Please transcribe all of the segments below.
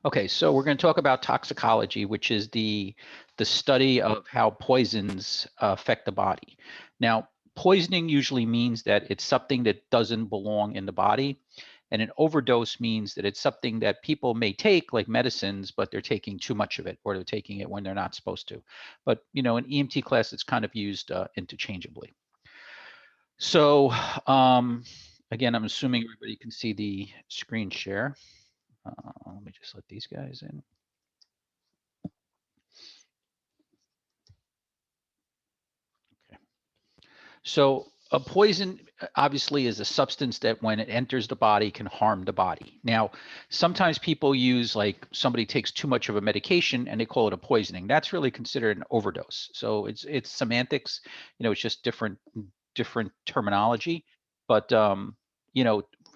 Okay, so we're going to talk about toxicology, which is the study of how poisons affect the body. Now, poisoning usually means that it's something that doesn't belong in the body, and an overdose means that it's something that people may take, like medicines, but they're taking too much of it, or they're taking it when they're not supposed to. But in EMT class, it's kind of used interchangeably. So, again, I'm assuming everybody can see the screen share. Let me just let these guys in. Okay. So a poison obviously is a substance that when it enters the body can harm the body. Now, sometimes people use, like, somebody takes too much of a medication and they call it a poisoning. That's really considered an overdose. So it's semantics, it's just different terminology. But the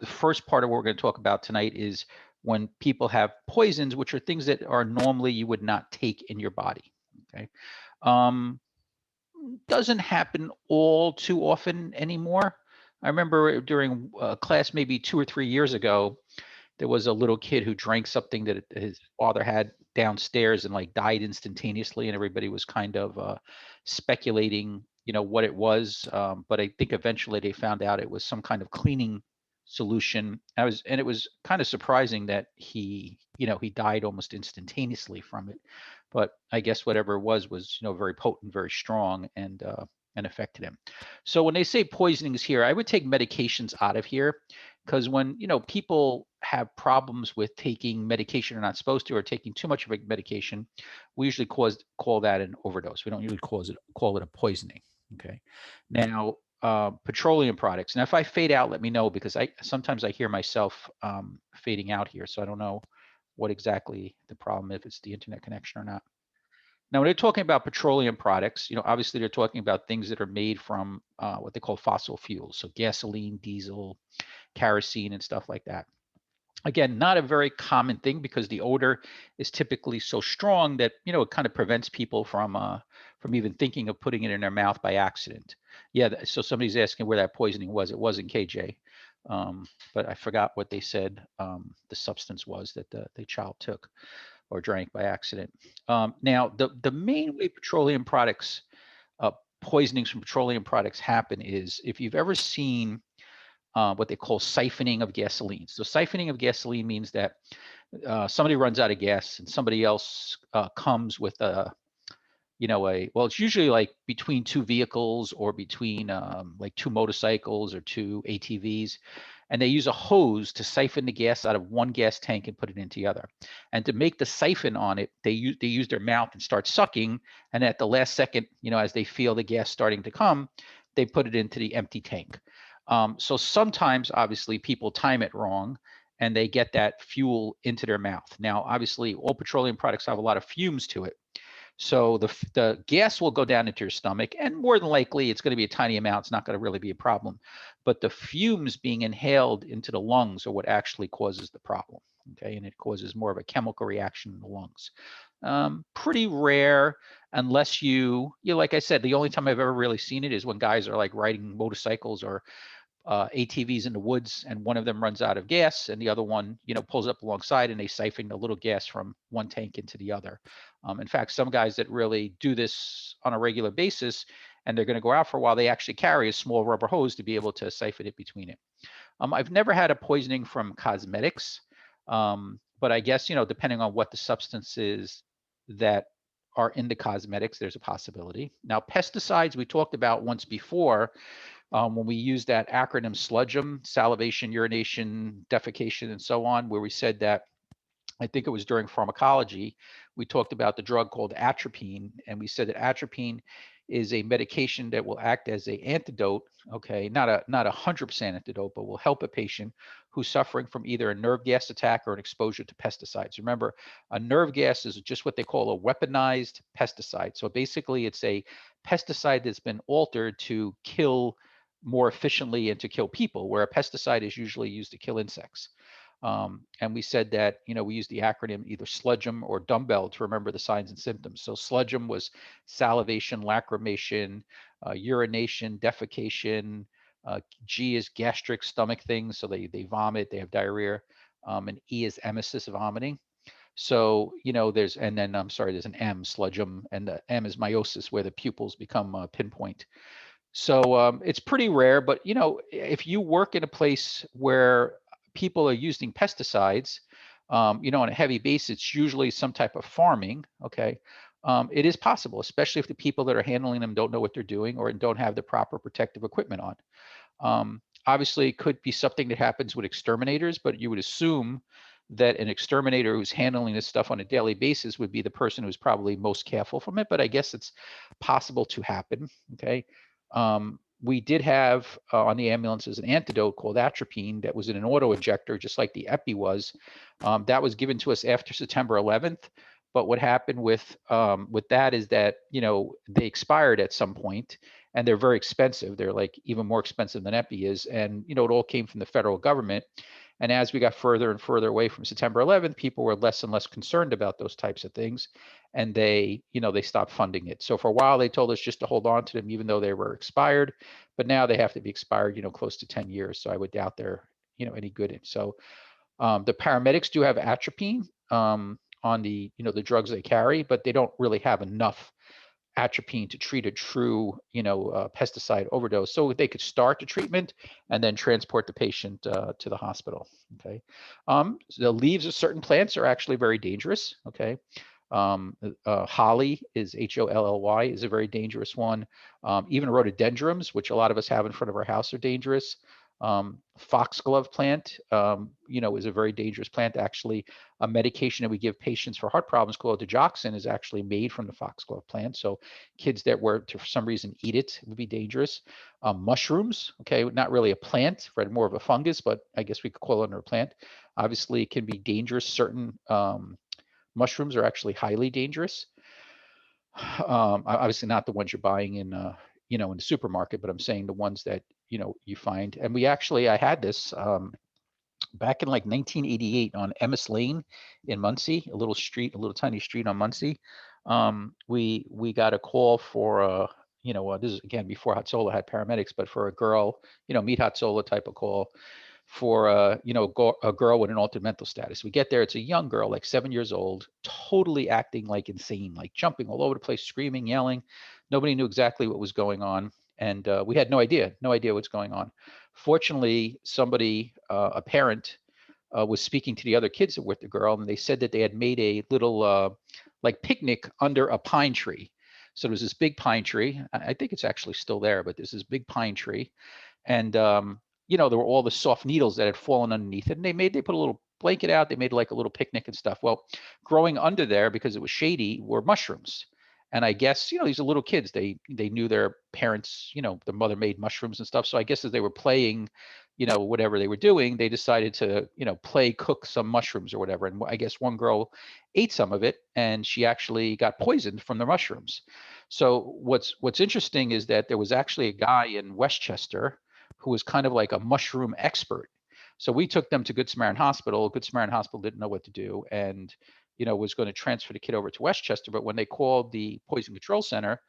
first part of what we're going to talk about tonight is when people have poisons, which are things that are normally you would not take in your body. Okay. Doesn't happen all too often anymore. I remember during class maybe 2 or 3 years ago, there was a little kid who drank something that his father had downstairs and like died instantaneously, and everybody was kind of speculating, what it was. But I think eventually they found out it was some kind of cleaning solution. And it was kind of surprising that he died almost instantaneously from it. But I guess whatever it was, very potent, very strong, and affected him. So when they say poisonings here, I would take medications out of here, because when people have problems with taking medication they're not supposed to, or taking too much of a medication, we usually call that an overdose. We don't usually call it a poisoning. Okay. Now, petroleum products. Now, if I fade out, let me know, because sometimes I hear myself fading out here, so I don't know what exactly the problem, if it's the internet connection or not. Now, when they're talking about petroleum products, obviously they're talking about things that are made from what they call fossil fuels, so gasoline, diesel, kerosene, and stuff like that. Again, not a very common thing, because the odor is typically so strong that it kind of prevents people from even thinking of putting it in their mouth by accident. Yeah, so somebody's asking where that poisoning was. It wasn't KJ, but I forgot what they said the substance was that the child took or drank by accident. Now, the main way petroleum products, poisonings from petroleum products happen is if you've ever seen what they call siphoning of gasoline. So siphoning of gasoline means that somebody runs out of gas and somebody else comes with well, it's usually like between two vehicles, or between like two motorcycles or two ATVs, and they use a hose to siphon the gas out of one gas tank and put it into the other. And to make the siphon on it, they use their mouth and start sucking, and at the last second, as they feel the gas starting to come, they put it into the empty tank. So sometimes, obviously, people time it wrong, and they get that fuel into their mouth. Now, obviously, all petroleum products have a lot of fumes to it. So the gas will go down into your stomach, and more than likely it's going to be a tiny amount. It's not going to really be a problem. But the fumes being inhaled into the lungs are what actually causes the problem. Okay, and it causes more of a chemical reaction in the lungs. Pretty rare, unless like I said, the only time I've ever really seen it is when guys are like riding motorcycles or ATVs in the woods, and one of them runs out of gas and the other one, pulls up alongside, and they siphon a little gas from one tank into the other. In fact, some guys that really do this on a regular basis, and they're going to go out for a while, they actually carry a small rubber hose to be able to siphon it between it. I've never had a poisoning from cosmetics, but I guess, depending on what the substance is that are in the cosmetics, there's a possibility. Now, pesticides we talked about once before, when we used that acronym SLUDGEM, salivation, urination, defecation, and so on, where we said that, I think it was during pharmacology, we talked about the drug called atropine, and we said that atropine is a medication that will act as an antidote, okay, not a 100% antidote, but will help a patient who's suffering from either a nerve gas attack or an exposure to pesticides. Remember, a nerve gas is just what they call a weaponized pesticide. So basically, it's a pesticide that's been altered to kill more efficiently and to kill people, where a pesticide is usually used to kill insects. And we said that, we use the acronym either SLUDGEM or dumbbell to remember the signs and symptoms. So SLUDGEM was salivation, lacrimation, urination, defecation. G is gastric, stomach things. So they vomit, they have diarrhea. And E is emesis, vomiting. So, and then I'm sorry, there's an M, sludgum, and the M is meiosis, where the pupils become pinpoint. So it's pretty rare, but if you work in a place where people are using pesticides, on a heavy basis, it's usually some type of farming. Okay, it is possible, especially if the people that are handling them don't know what they're doing or don't have the proper protective equipment on. Obviously, it could be something that happens with exterminators, but you would assume that an exterminator who's handling this stuff on a daily basis would be the person who's probably most careful from it. But I guess it's possible to happen. Okay. We did have on the ambulances an antidote called atropine that was in an auto injector, just like the epi was. That was given to us after September 11th. But what happened with that is that they expired at some point, and they're very expensive. They're like even more expensive than epi is, and it all came from the federal government. And as we got further and further away from September 11th, people were less and less concerned about those types of things, and they stopped funding it. So for a while, they told us just to hold on to them, even though they were expired. But now they have to be expired, close to 10 years. So I would doubt they're, any good. So the paramedics do have atropine on the, the drugs they carry, but they don't really have enough atropine to treat a true, pesticide overdose. So they could start the treatment and then transport the patient to the hospital. Okay. So the leaves of certain plants are actually very dangerous. Okay. Holly is HOLLY is a very dangerous one. Even rhododendrons, which a lot of us have in front of our house, are dangerous. Foxglove plant, is a very dangerous plant. Actually, a medication that we give patients for heart problems called digoxin is actually made from the foxglove plant. So kids that were to for some reason eat it would be dangerous. Mushrooms, okay, not really a plant, right, more of a fungus, but I guess we could call it under a plant. Obviously, it can be dangerous. Certain mushrooms are actually highly dangerous. Obviously not the ones you're buying in in the supermarket, but I'm saying the ones that you find. And I had this back in like 1988 on Emmis Lane in Muncie, a little tiny street on Muncie. We got a call for this is again before Hatzola had paramedics, but for a girl, meet Hatzola type of call for a girl with an altered mental status. We get there, it's a young girl, like 7 years old, totally acting like insane, like jumping all over the place, screaming, yelling. Nobody knew exactly what was going on, and we had no idea what's going on. Fortunately, somebody, a parent, was speaking to the other kids that were with the girl, and they said that they had made a little like picnic under a pine tree. So there was this big pine tree. I think it's actually still there, but there's this big pine tree, and there were all the soft needles that had fallen underneath it, and they put a little blanket out. They made like a little picnic and stuff. Well, growing under there, because it was shady, were mushrooms. And I guess these are little kids. They knew their parents. The mother made mushrooms and stuff. So I guess as they were playing, whatever they were doing, they decided to play cook some mushrooms or whatever. And I guess one girl ate some of it, and she actually got poisoned from the mushrooms. So what's interesting is that there was actually a guy in Westchester who was kind of like a mushroom expert. So we took them to Good Samaritan Hospital. Good Samaritan Hospital didn't know what to do, and was going to transfer the kid over to Westchester. But when they called the Poison Control Center,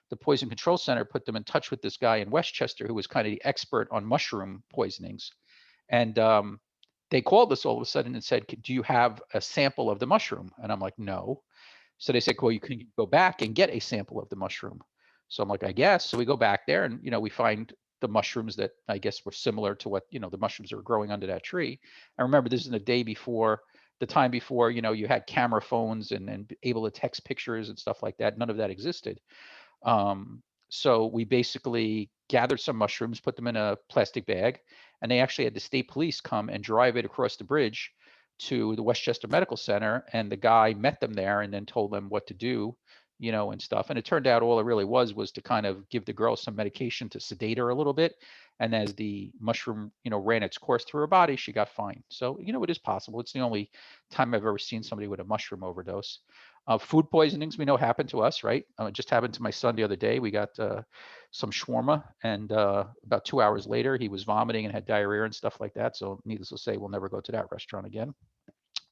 the Poison Control Center put them in touch with this guy in Westchester who was kind of the expert on mushroom poisonings. And they called us all of a sudden and said, "Do you have a sample of the mushroom?" And I'm like, "No." So they said, "Well, you can go back and get a sample of the mushroom." So I'm like, "I guess." So we go back there, and we find the mushrooms that I guess were similar to what the mushrooms that were growing under that tree. I remember this is the time before you had camera phones and able to text pictures and stuff like that. None of that existed. So we basically gathered some mushrooms, put them in a plastic bag, and they actually had the state police come and drive it across the bridge to the Westchester Medical Center. And the guy met them there and then told them what to do, and stuff. And it turned out all it really was to kind of give the girl some medication to sedate her a little bit. And as the mushroom, ran its course through her body, she got fine. So, it is possible. It's the only time I've ever seen somebody with a mushroom overdose. Food poisonings we know happen to us, right? It just happened to my son the other day. We got some shawarma, and about 2 hours later, he was vomiting and had diarrhea and stuff like that. So needless to say, we'll never go to that restaurant again.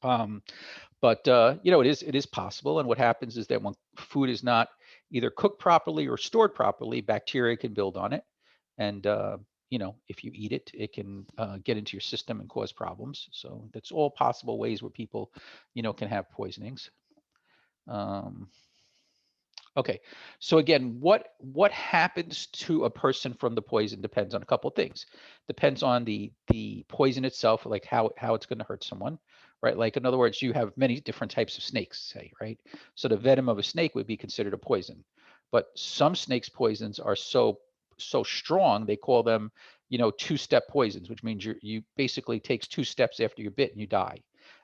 But it is possible. And what happens is that when food is not either cooked properly or stored properly, bacteria can build on it. And if you eat it, it can get into your system and cause problems. So that's all possible ways where people, can have poisonings. Um, Okay, so again, what happens to a person from the poison depends on a couple of things. Depends on the poison itself, like how it's going to hurt someone, right? Like in other words, you have many different types of snakes, say, right? So the venom of a snake would be considered a poison, but some snakes' poisons are so strong they call them, two-step poisons, which means you basically takes two steps after you're bit and you die.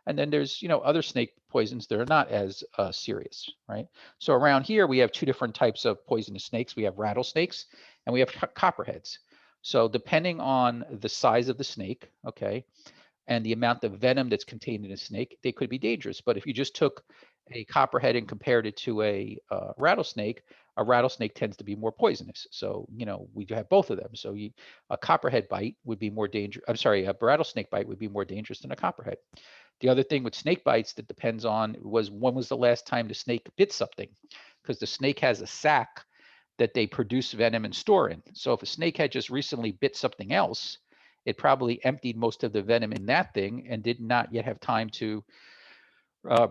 And then there's other snake poisons that are not as serious, right? So around here, we have two different types of poisonous snakes. We have rattlesnakes and we have copperheads. So depending on the size of the snake, okay, and the amount of venom that's contained in a snake, they could be dangerous. But if you just took a copperhead and compared it to a rattlesnake tends to be more poisonous. So, we do have both of them. So a copperhead bite would be more dangerous. I'm sorry, a rattlesnake bite would be more dangerous than a copperhead. The other thing with snake bites that depends on was when was the last time the snake bit something, because the snake has a sac that they produce venom and store in. So if a snake had just recently bit something else, it probably emptied most of the venom in that thing and did not yet have time to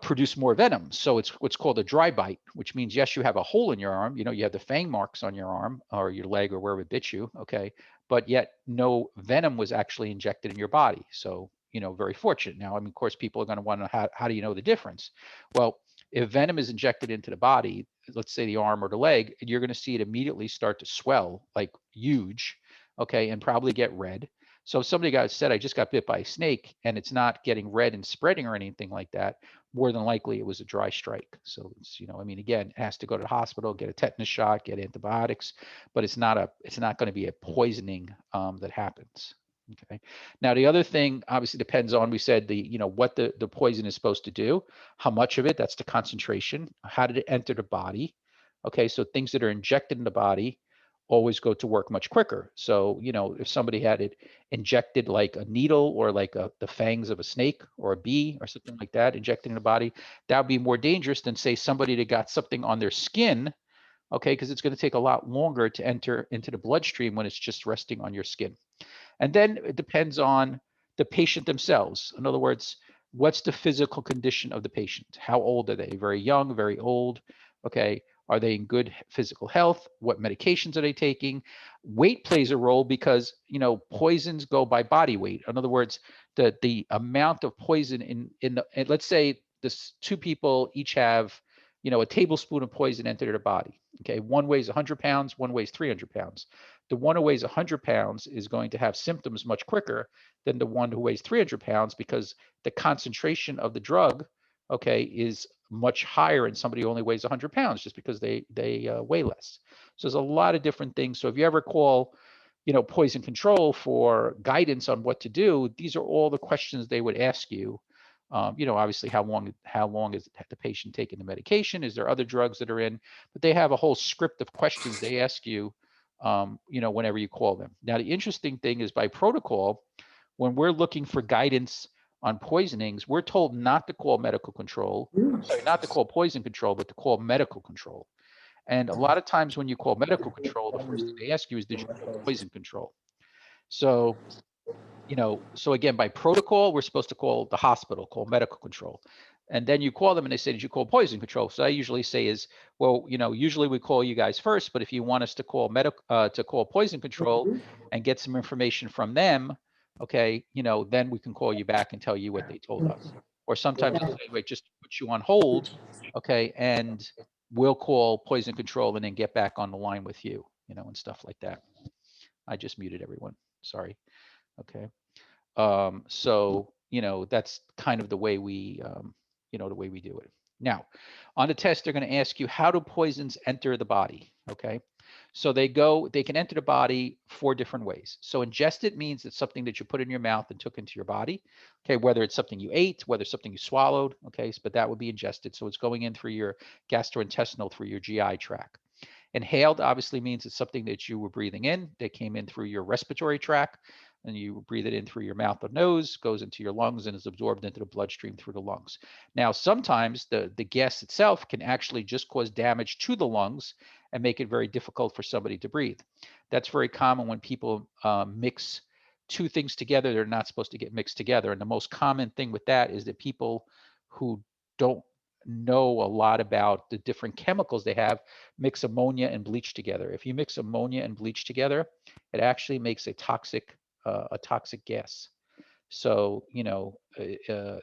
produce more venom. So it's what's called a dry bite, which means, yes, you have a hole in your arm, you have the fang marks on your arm or your leg or wherever it bit you, okay, but yet no venom was actually injected in your body. So, very fortunate. Now, I mean, of course, people are going to want to know how do you know the difference? Well, if venom is injected into the body, let's say the arm or the leg, you're going to see it immediately start to swell like huge, okay, and probably get red. So if somebody said, I just got bit by a snake and it's not getting red and spreading or anything like that, more than likely it was a dry strike. So it's, I mean, again, it has to go to the hospital, get a tetanus shot, get antibiotics, but it's not going to be a poisoning that happens. Okay. Now, the other thing obviously depends on, we said what the poison is supposed to do, how much of it, that's the concentration, how did it enter the body? Okay. So things that are injected in the body always go to work much quicker. So, if somebody had it injected like a needle or like the fangs of a snake or a bee or something like that injected in the body, that would be more dangerous than, say, somebody that got something on their skin, okay, because it's going to take a lot longer to enter into the bloodstream when it's just resting on your skin. And then it depends on the patient themselves. In other words, what's the physical condition of the patient? How old are they? Very young, very old? Okay. Are they in good physical health? What medications are they taking? Weight plays a role because, poisons go by body weight. In other words, the amount of poison and let's say this two people each have, a tablespoon of poison enter their body. Okay. One weighs 100 pounds, one weighs 300 pounds. The one who weighs 100 pounds is going to have symptoms much quicker than the one who weighs 300 pounds because the concentration of the drug, okay, is much higher in somebody who only weighs 100 pounds just because they weigh less. So there's a lot of different things. So if you ever call, poison control for guidance on what to do, these are all the questions they would ask you. Obviously, how long is the patient taking the medication? Is there other drugs that are in? But they have a whole script of questions they ask you, whenever you call them. Now, the interesting thing is by protocol, when we're looking for guidance on poisonings, we're told not to call medical control, sorry, not to call poison control, but to call medical control. And a lot of times when you call medical control, the first thing they ask you is, did you call poison control? So, so again, by protocol, we're supposed to call the hospital, call medical control. And then you call them and they say, did you call poison control? So I usually say is, well, usually we call you guys first, but if you want us to call poison control and get some information from them, okay, then we can call you back and tell you what they told us. Or sometimes they'll say, wait, just put you on hold, okay, and we'll call poison control and then get back on the line with you, and stuff like that. I just muted everyone. Sorry. Okay. So, that's kind of the way we, the way we do it. Now, on the test, they're going to ask you, how do poisons enter the body? Okay. So they can enter the body 4 different ways. So ingested means it's something that you put in your mouth and took into your body. Okay. Whether it's something you ate, whether it's something you swallowed. Okay. But that would be ingested. So it's going in through your gastrointestinal, through your GI tract. Inhaled obviously means it's something that you were breathing in, that came in through your respiratory tract, and you breathe it in through your mouth or nose, goes into your lungs, and is absorbed into the bloodstream through the lungs. Now, sometimes the gas itself can actually just cause damage to the lungs and make it very difficult for somebody to breathe. That's very common when people mix two things together they're not supposed to get mixed together. And the most common thing with that is that people who don't know a lot about the different chemicals they have mix ammonia and bleach together. If you mix ammonia and bleach together, it actually makes a toxic gas. So,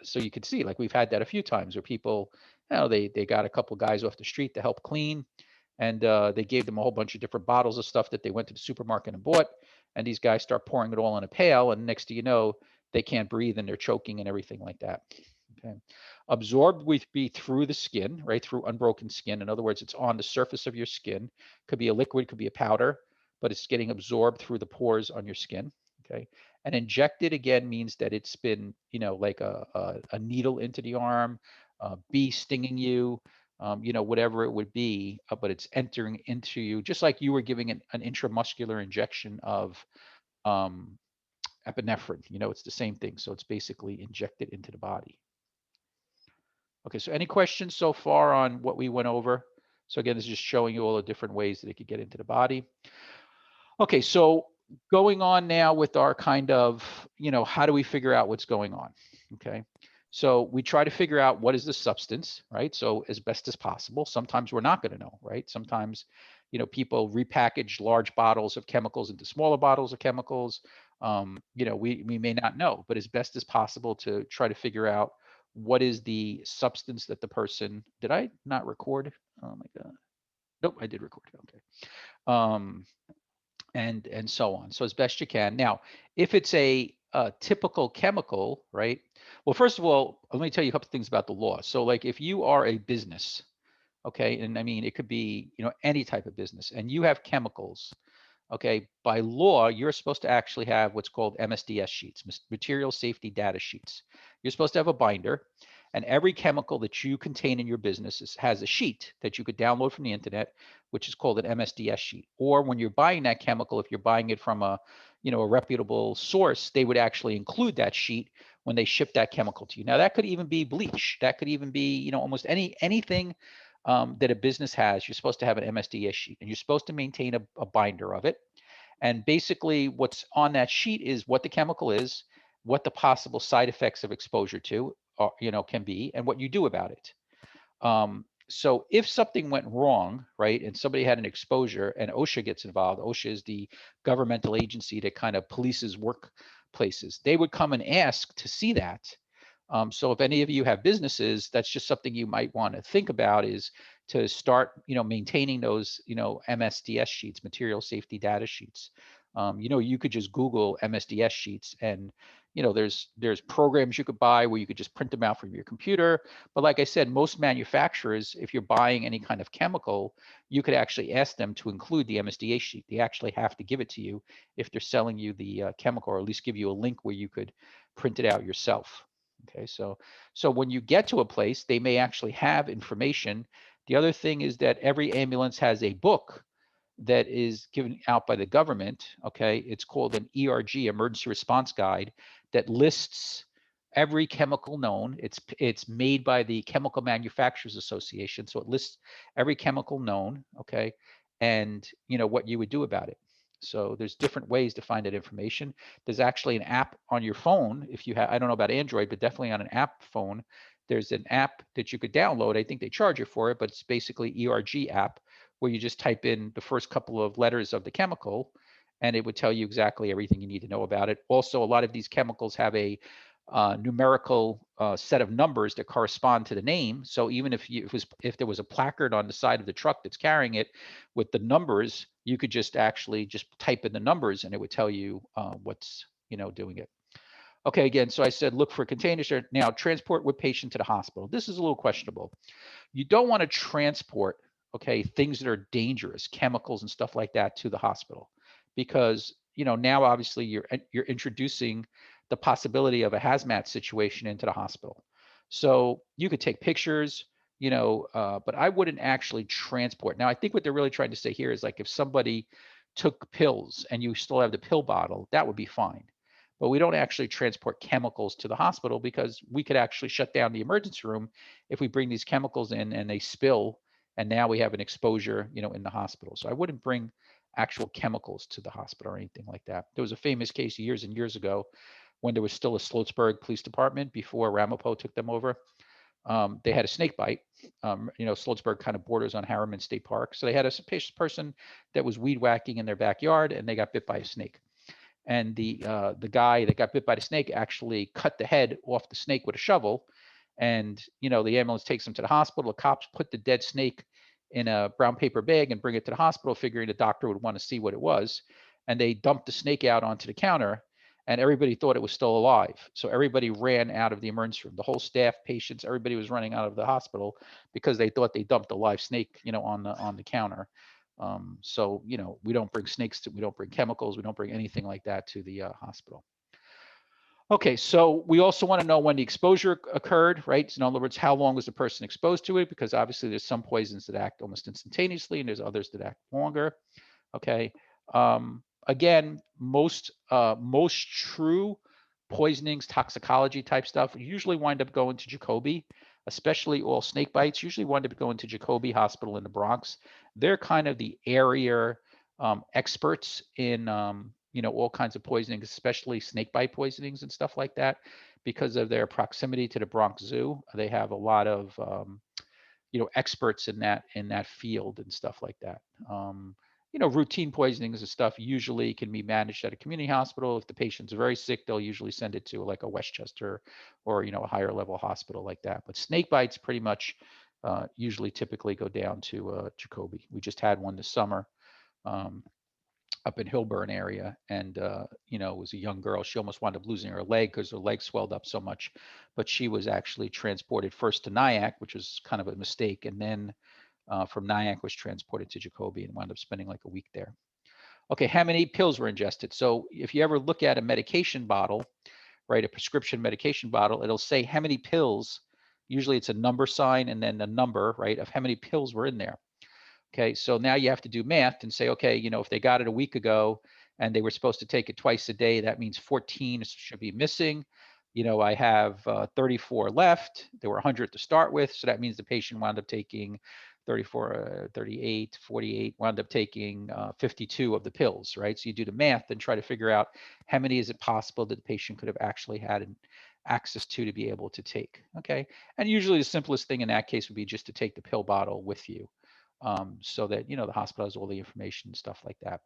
so you could see, like we've had that a few times where people, they got a couple guys off the street to help clean, and they gave them a whole bunch of different bottles of stuff that they went to the supermarket and bought, and these guys start pouring it all in a pail, and next thing you know, they can't breathe and they're choking and everything like that. Okay. Absorbed would be through the skin, right? Through unbroken skin. In other words, it's on the surface of your skin. Could be a liquid, could be a powder, but it's getting absorbed through the pores on your skin. Okay. And injected again means that it's been, like a needle into the arm, a bee stinging you, whatever it would be, but it's entering into you, just like you were giving an intramuscular injection of um, epinephrine. It's the same thing. So it's basically injected into the body. Okay, so any questions so far on what we went over? So again, this is just showing you all the different ways that it could get into the body. Okay, so going on now with our kind of, how do we figure out what's going on? Okay, so we try to figure out what is the substance, right? So as best as possible. Sometimes we're not going to know, right? Sometimes, people repackage large bottles of chemicals into smaller bottles of chemicals. We may not know, but as best as possible to try to figure out what is the substance that the person, did I not record? Oh my God. Nope, I did record. Okay. And so on. So as best you can. Now, if it's a typical chemical, right? Well, first of all, let me tell you a couple of things about the law. So like if you are a business, okay, and I mean, it could be, any type of business, and you have chemicals, okay, by law, you're supposed to actually have what's called MSDS sheets, material safety data sheets. You're supposed to have a binder, and every chemical that you contain in your business has a sheet that you could download from the internet, which is called an MSDS sheet. Or when you're buying that chemical, if you're buying it from a reputable source, they would actually include that sheet when they ship that chemical to you. Now that could even be bleach. That could even be, almost anything that a business has. You're supposed to have an MSDS sheet, and you're supposed to maintain a binder of it. And basically what's on that sheet is what the chemical is, what the possible side effects of exposure to can be, and what you do about it. So if something went wrong, right, and somebody had an exposure and OSHA gets involved, OSHA is the governmental agency that kind of polices workplaces. They would come and ask to see that. So if any of you have businesses, that's just something you might want to think about, is to start, maintaining those, MSDS sheets, material safety data sheets. You could just Google MSDS sheets, and there's programs you could buy where you could just print them out from your computer. But like I said, most manufacturers, if you're buying any kind of chemical, you could actually ask them to include the MSDS sheet. They actually have to give it to you if they're selling you the chemical, or at least give you a link where you could print it out yourself. Okay, so when you get to a place, they may actually have information. The other thing is that every ambulance has a book that is given out by the government. Okay, it's called an ERG, Emergency Response Guide, that lists every chemical known. It's made by the Chemical Manufacturers Association, so it lists every chemical known. Okay, and what you would do about it. So there's different ways to find that information. There's actually an app on your phone. If you have, I don't know about Android, but definitely on an app phone, there's an app that you could download. I think they charge you for it, but it's basically ERG app, where you just type in the first couple of letters of the chemical, and it would tell you exactly everything you need to know about it. Also, a lot of these chemicals have a numerical set of numbers that correspond to the name. So even if there was a placard on the side of the truck that's carrying it with the numbers, you could just actually just type in the numbers, and it would tell you what's doing it. Okay, again, so I said look for containers. Now, transport with patient to the hospital. This is a little questionable. You don't want to transport, okay, things that are dangerous, chemicals and stuff like that, to the hospital, because now obviously you're introducing the possibility of a hazmat situation into the hospital. So you could take pictures, but I wouldn't actually transport. Now, I think what they're really trying to say here is, like, if somebody took pills and you still have the pill bottle, that would be fine. But we don't actually transport chemicals to the hospital, because we could actually shut down the emergency room if we bring these chemicals in and they spill and now we have an exposure, in the hospital. So I wouldn't bring actual chemicals to the hospital or anything like that. There was a famous case years and years ago when there was still a Sloatsburg Police Department before Ramapo took them over. They had a snake bite. Sloatsburg kind of borders on Harriman State Park. So they had a person that was weed whacking in their backyard, and they got bit by a snake. And the guy that got bit by the snake actually cut the head off the snake with a shovel. And the ambulance takes him to the hospital. The cops put the dead snake in a brown paper bag and bring it to the hospital, figuring the doctor would want to see what it was. And they dumped the snake out onto the counter, and everybody thought it was still alive. So everybody ran out of the emergency room. The whole staff, patients, everybody was running out of the hospital because they thought they dumped a live snake, on the counter. So we don't bring snakes we don't bring chemicals, we don't bring anything like that to the hospital. Okay, so we also want to know when the exposure occurred, right? So in other words, how long was the person exposed to it? Because obviously there's some poisons that act almost instantaneously, and there's others that act longer. Okay. Again, most true poisonings, toxicology type stuff usually wind up going to Jacobi, especially all snake bites usually wind up going to Jacobi Hospital in the Bronx. They're kind of the area experts in all kinds of poisonings, especially snake bite poisonings and stuff like that, because of their proximity to the Bronx Zoo. They have a lot of experts in that field and stuff like that. Routine poisonings and stuff usually can be managed at a community hospital. If the patient's very sick, they'll usually send it to like a Westchester or a higher level hospital like that. But snake bites pretty much usually typically go down to Jacobi. We just had one this summer. Up in Hillburn area, and it was a young girl. She almost wound up losing her leg because her leg swelled up so much, but she was actually transported first to Nyack, which was kind of a mistake, and then from Nyack was transported to Jacobi and wound up spending like a week there. Okay, how many pills were ingested? So if you ever look at a medication bottle, right, a prescription medication bottle, it'll say how many pills. Usually it's a number sign and then a number, right, of how many pills were in there. Okay, so now you have to do math and say, okay, if they got it a week ago and they were supposed to take it twice a day, that means 14 should be missing. I have 34 left. There were 100 to start with, so that means the patient wound up taking 34, 38, 48, wound up taking 52 of the pills, right? So you do the math and try to figure out how many is it possible that the patient could have actually had access to be able to take, okay? And usually the simplest thing in that case would be just to take the pill bottle with you. So that the hospital has all the information and stuff like that.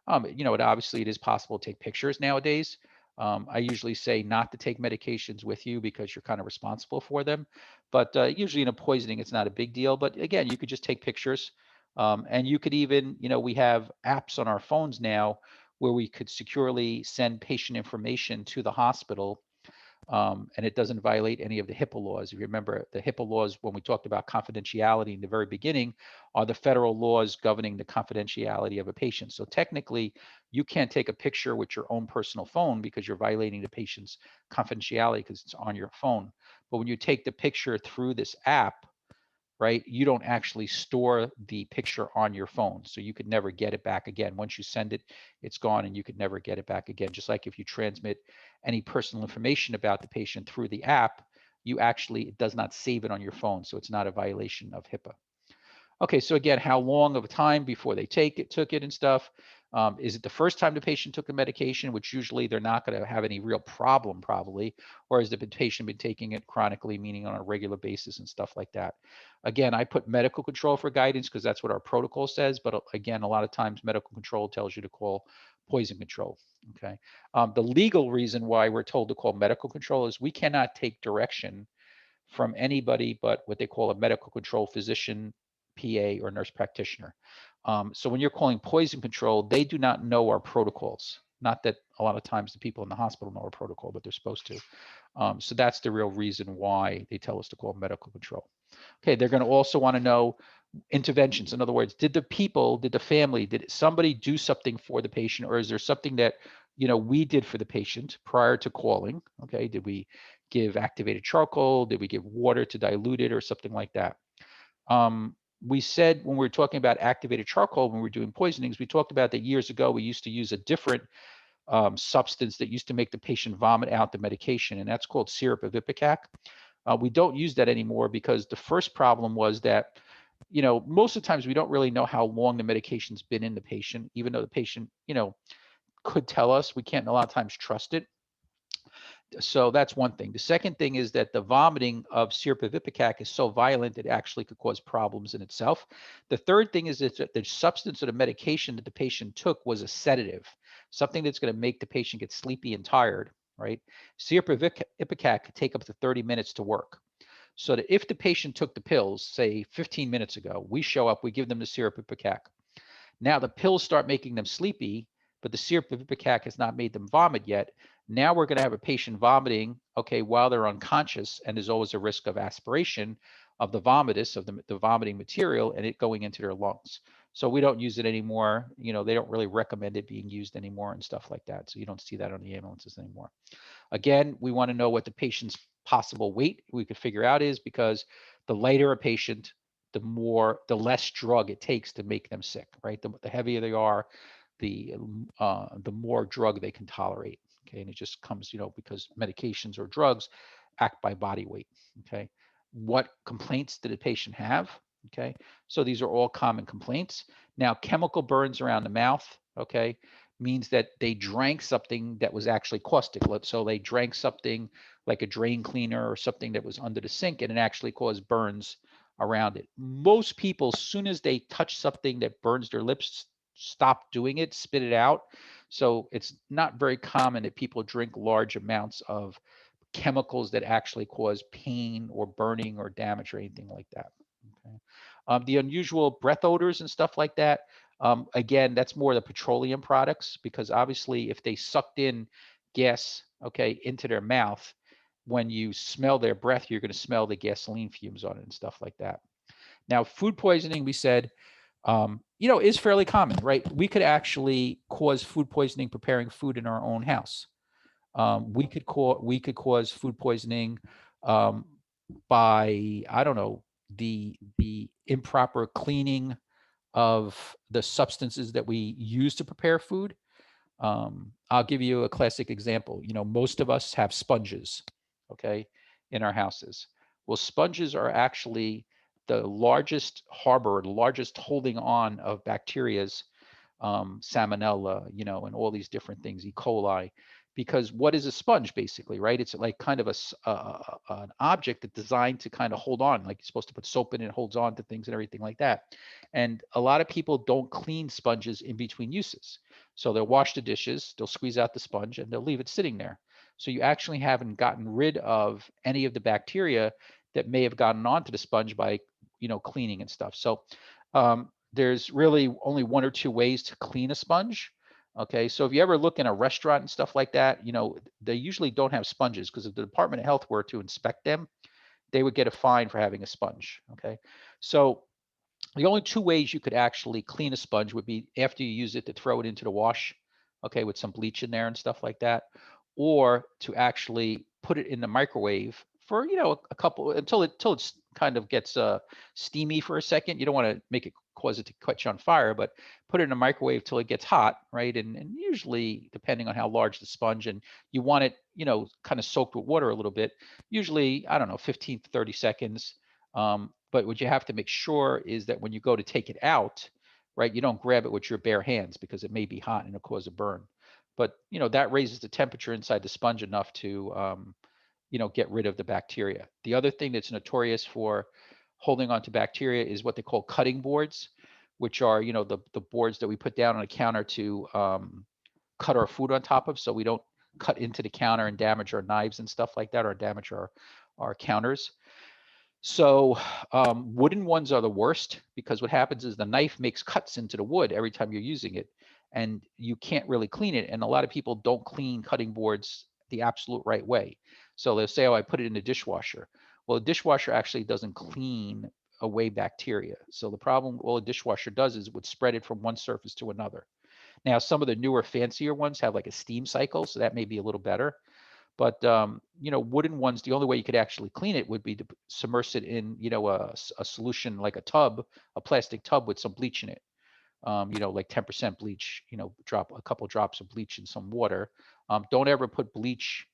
It is possible to take pictures nowadays. I usually say not to take medications with you because you're kind of responsible for them. But usually in a poisoning, it's not a big deal. But again, you could just take pictures, and you could even, we have apps on our phones now where we could securely send patient information to the hospital. And it doesn't violate any of the HIPAA laws. If you remember, the HIPAA laws, when we talked about confidentiality in the very beginning, are the federal laws governing the confidentiality of a patient. So technically, you can't take a picture with your own personal phone because you're violating the patient's confidentiality because it's on your phone. But when you take the picture through this app, right, you don't actually store the picture on your phone. So you could never get it back again. Once you send it, it's gone and you could never get it back again. Just like if you transmit any personal information about the patient through the app, it does not save it on your phone. So it's not a violation of HIPAA. Okay, so again, how long of a time before they took it and stuff? Is it the first time the patient took the medication, which usually they're not going to have any real problem probably, or has the patient been taking it chronically, meaning on a regular basis and stuff like that? Again, I put medical control for guidance because that's what our protocol says, but again, a lot of times medical control tells you to call poison control, okay? The legal reason why we're told to call medical control is we cannot take direction from anybody but what they call a medical control physician, PA, or nurse practitioner. So when you're calling poison control, they do not know our protocols. Not that a lot of times the people in the hospital know our protocol, but they're supposed to. So that's the real reason why they tell us to call medical control. Okay, they're going to also want to know interventions. In other words, did the family, did somebody do something for the patient, or is there something that we did for the patient prior to calling? Okay, did we give activated charcoal? Did we give water to dilute it or something like that? We said when we were talking about activated charcoal, when we were doing poisonings, we talked about that years ago, we used to use a different substance that used to make the patient vomit out the medication, and that's called syrup of ipecac. We don't use that anymore because the first problem was that most of the times we don't really know how long the medication's been in the patient, even though the patient, could tell us. We can't a lot of times trust it. So that's one thing. The second thing is that the vomiting of serapivipicac is so violent it actually could cause problems in itself. The third thing is that the substance of the medication that the patient took was a sedative, something that's going to make the patient get sleepy and tired, right? Serapivipicac could take up to 30 minutes to work. So that if the patient took the pills, say 15 minutes ago, we show up, we give them the serapivipicac. Now the pills start making them sleepy, but the serapivipicac has not made them vomit yet. Now we're going to have a patient vomiting, okay, while they're unconscious, and there's always a risk of aspiration of the vomitus, of the vomiting material, and it going into their lungs. So we don't use it anymore. They don't really recommend it being used anymore and stuff like that. So you don't see that on the ambulances anymore. Again, we want to know what the patient's possible weight we could figure out is, because the lighter a patient, the less drug it takes to make them sick, right? The heavier they are, the more drug they can tolerate. Okay, and it just comes, because medications or drugs act by body weight. Okay, what complaints did the patient have? Okay, so these are all common complaints. Now, chemical burns around the mouth, okay, means that they drank something that was actually caustic. So they drank something like a drain cleaner or something that was under the sink, and it actually caused burns around it. Most people, as soon as they touch something that burns their lips, stop doing it, spit it out. So it's not very common that people drink large amounts of chemicals that actually cause pain or burning or damage or anything like that. Okay. The unusual breath odors and stuff like that, again, that's more the petroleum products, because obviously if they sucked in gas, okay, into their mouth, when you smell their breath, you're going to smell the gasoline fumes on it and stuff like that. Now, food poisoning, we said, is fairly common, right? We could actually cause food poisoning preparing food in our own house. We could cause food poisoning um, by, I don't know, the improper cleaning of the substances that we use to prepare food. I'll give you a classic example. Most of us have sponges, okay, in our houses. Well, sponges are actually the largest harbor, the largest holding on of bacterias, salmonella, and all these different things, E. coli. Because what is a sponge basically, right? It's like kind of an object that's designed to kind of hold on, like you're supposed to put soap in it, holds on to things and everything like that. And a lot of people don't clean sponges in between uses. So they'll wash the dishes, they'll squeeze out the sponge, and they'll leave it sitting there. So you actually haven't gotten rid of any of the bacteria that may have gotten onto the sponge by, cleaning and stuff. So there's really only one or two ways to clean a sponge. Okay, so if you ever look in a restaurant and stuff like that, they usually don't have sponges, because if the Department of Health were to inspect them, they would get a fine for having a sponge. Okay, so the only two ways you could actually clean a sponge would be after you use it to throw it into the wash, okay, with some bleach in there and stuff like that, or to actually put it in the microwave for a couple until it's kind of gets steamy for a second. You don't want to make it cause it to catch on fire, but put it in a microwave till it gets hot, right? And usually, depending on how large the sponge, and you want it, kind of soaked with water a little bit. Usually, I don't know, 15 to 30 seconds. But what you have to make sure is that when you go to take it out, right, you don't grab it with your bare hands, because it may be hot and it'll cause a burn. But that raises the temperature inside the sponge enough to get rid of the bacteria. The other thing that's notorious for holding on to bacteria is what they call cutting boards, which are the boards that we put down on a counter to cut our food on top of, so we don't cut into the counter and damage our knives and stuff like that, or damage our counters. So wooden ones are the worst, because what happens is the knife makes cuts into the wood every time you're using it, and you can't really clean it. And a lot of people don't clean cutting boards the absolute right way. So they'll say, oh, I put it in the dishwasher. Well, the dishwasher actually doesn't clean away bacteria. So the problem all a dishwasher does is it would spread it from one surface to another. Now, some of the newer, fancier ones have like a steam cycle, so that may be a little better. But wooden ones, the only way you could actually clean it would be to submerge it in, a solution like a tub, a plastic tub with some bleach in it. Like 10% bleach. Drop a couple drops of bleach in some water. Don't ever put bleach,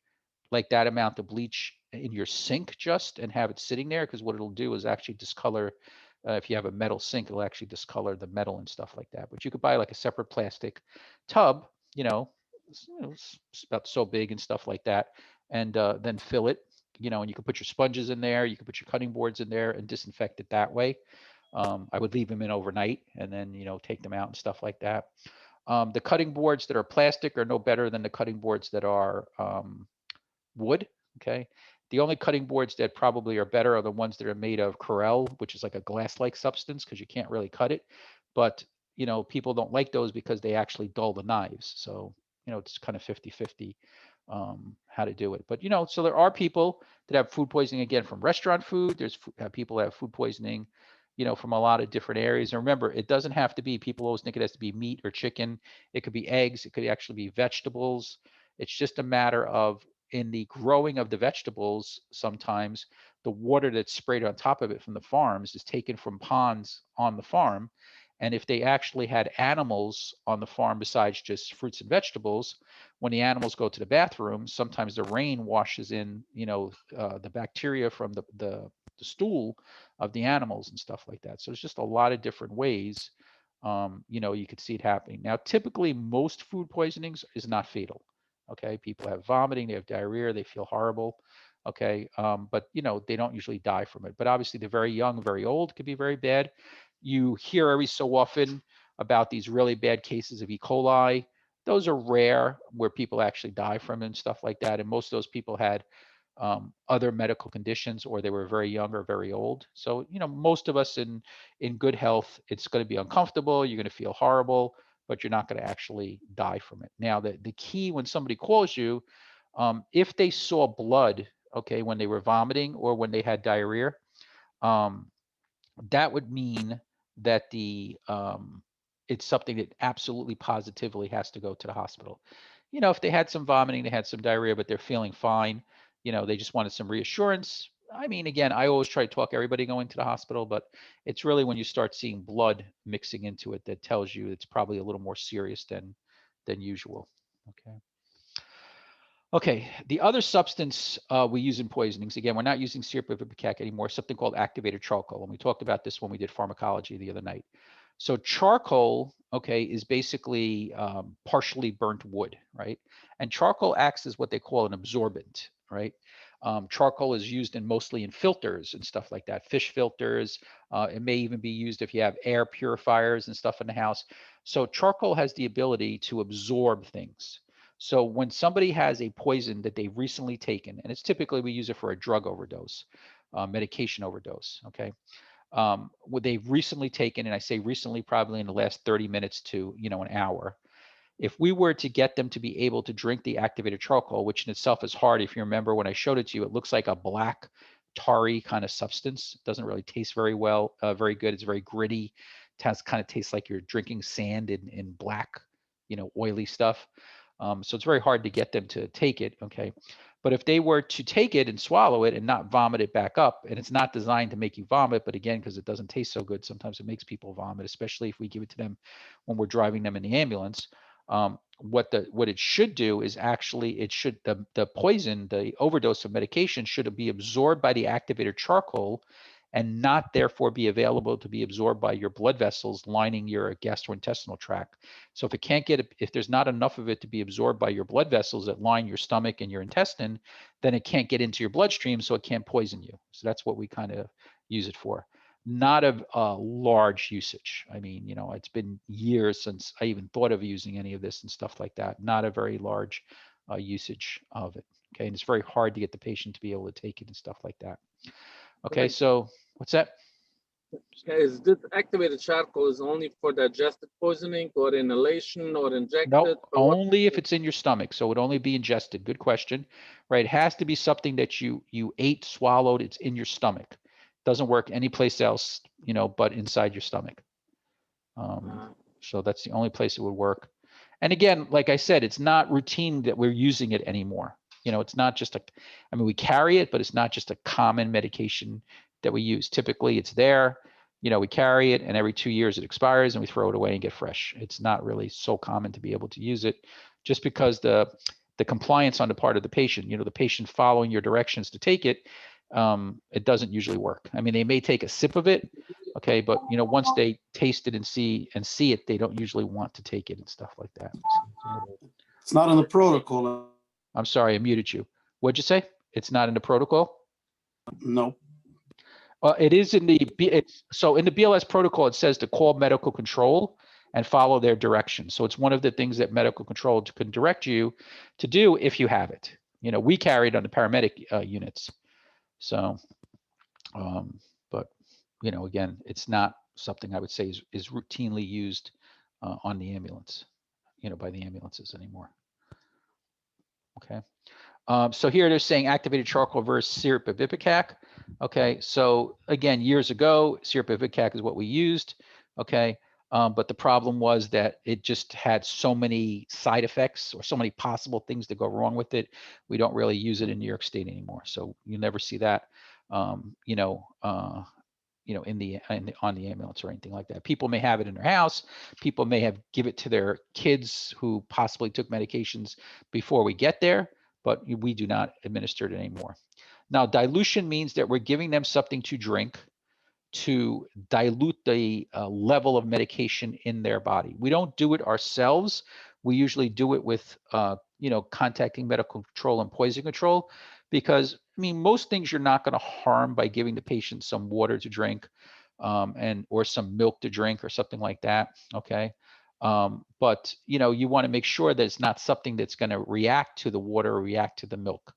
like that amount of bleach, in your sink just and have it sitting there, because what it'll do is actually discolor If you have a metal sink, it'll actually discolor the metal and stuff like that. But you could buy like a separate plastic tub, it's about so big and stuff like that, and then fill it, and you can put your sponges in there, you can put your cutting boards in there and disinfect it that way. I would leave them in overnight and then, take them out and stuff like that. The cutting boards that are plastic are no better than the cutting boards that are wood. Okay. The only cutting boards that probably are better are the ones that are made of Corel, which is like a glass-like substance because you can't really cut it. But, people don't like those because they actually dull the knives. So, it's kind of 50-50 how to do it. But, so there are people that have food poisoning, again, from restaurant food. There's people that have food poisoning, from a lot of different areas. And remember, it doesn't have to be, people always think it has to be meat or chicken. It could be eggs. It could actually be vegetables. It's just a matter of, in the growing of the vegetables, sometimes the water that's sprayed on top of it from the farms is taken from ponds on the farm. And if they actually had animals on the farm besides just fruits and vegetables, when the animals go to the bathroom, sometimes the rain washes in, the bacteria from the stool of the animals and stuff like that. So it's just a lot of different ways, you could see it happening. Now, typically, most food poisonings is not fatal. Okay, people have vomiting, they have diarrhea, they feel horrible. Okay, but they don't usually die from it. But obviously, they're very young, very old, could be very bad. You hear every so often about these really bad cases of E. coli. Those are rare, where people actually die from it and stuff like that. And most of those people had other medical conditions, or they were very young or very old. So, most of us in good health, it's going to be uncomfortable. You're going to feel horrible, but you're not going to actually die from it. Now, the key when somebody calls you, if they saw blood, okay, when they were vomiting or when they had diarrhea, um, that would mean that it's something that absolutely positively has to go to the hospital. If they had some vomiting, they had some diarrhea, but they're feeling fine, they just wanted some reassurance. I mean, again, I always try to talk everybody going to the hospital, but it's really when you start seeing blood mixing into it that tells you it's probably a little more serious than usual. Okay. Okay, the other substance we use in poisonings, again, we're not using syrup of ipecac anymore, something called activated charcoal. And we talked about this when we did pharmacology the other night. So charcoal, okay, is basically partially burnt wood, right? And charcoal acts as what they call an absorbent, right? Charcoal is used mostly in filters and stuff like that, fish filters. It may even be used if you have air purifiers and stuff in the house. So charcoal has the ability to absorb things. So when somebody has a poison that they've recently taken, and it's typically we use it for a drug overdose, medication overdose, okay? What they've recently taken, and I say recently, probably in the last 30 minutes to, an hour. If we were to get them to be able to drink the activated charcoal, which in itself is hard, if you remember when I showed it to you, it looks like a black, tarry kind of substance. It doesn't really taste very well, very good. It's very gritty. It kind of tastes like you're drinking sand in black, oily stuff. So it's very hard to get them to take it, okay? But if they were to take it and swallow it and not vomit it back up, and it's not designed to make you vomit, but again, because it doesn't taste so good, sometimes it makes people vomit, especially if we give it to them when we're driving them in the ambulance. What it should do is actually, the poison, the overdose of medication should be absorbed by the activated charcoal and not therefore be available to be absorbed by your blood vessels lining your gastrointestinal tract. So if there's not enough of it to be absorbed by your blood vessels that line your stomach and your intestine, then it can't get into your bloodstream, so it can't poison you. So that's what we kind of use it for. Not a large usage. I mean, it's been years since I even thought of using any of this and stuff like that. Not a very large usage of it. Okay, and it's very hard to get the patient to be able to take it and stuff like that. Okay, so what's that? Is this activated charcoal is only for digestive poisoning or inhalation or injected? No, only if it's in your stomach. So it would only be ingested. Good question, right? It has to be something that you ate, swallowed. It's in your stomach. Doesn't work anyplace else, but inside your stomach. So that's the only place it would work. And again, like I said, it's not routine that we're using it anymore. It's not just we carry it, but it's not just a common medication that we use. Typically it's there, we carry it and every 2 years it expires and we throw it away and get fresh. It's not really so common to be able to use it just because the compliance on the part of the patient, the patient following your directions to take it, it doesn't usually work. They may take a sip of it, Okay, but once they taste it and see it, they don't usually want to take it and stuff like that. It's not in the protocol. I'm sorry, I muted you. What'd you say? It's not in the protocol? No. It is in the so in the BLS protocol, it says to call medical control and follow their directions. So it's one of the things that medical control can direct you to do if you have it. We carry it on the paramedic units. So, but again, it's not something I would say is routinely used on the ambulance, by the ambulances anymore. Okay. So here they're saying activated charcoal versus syrup of ipecac. Okay, so again, years ago, syrup of ipecac is what we used. Okay, but the problem was that it just had so many side effects or so many possible things that go wrong with it. We don't really use it in New York State anymore, so you never see that. On the ambulance or anything like that. People may have it in their house. People may give it to their kids who possibly took medications before we get there, but we do not administer it anymore. Now, dilution means that we're giving them something to drink to dilute the level of medication in their body. We don't do it ourselves. We usually do it with, contacting medical control and poison control, because most things you're not going to harm by giving the patient some water to drink, or some milk to drink or something like that. Okay. But you want to make sure that it's not something that's going to react to the water or react to the milk.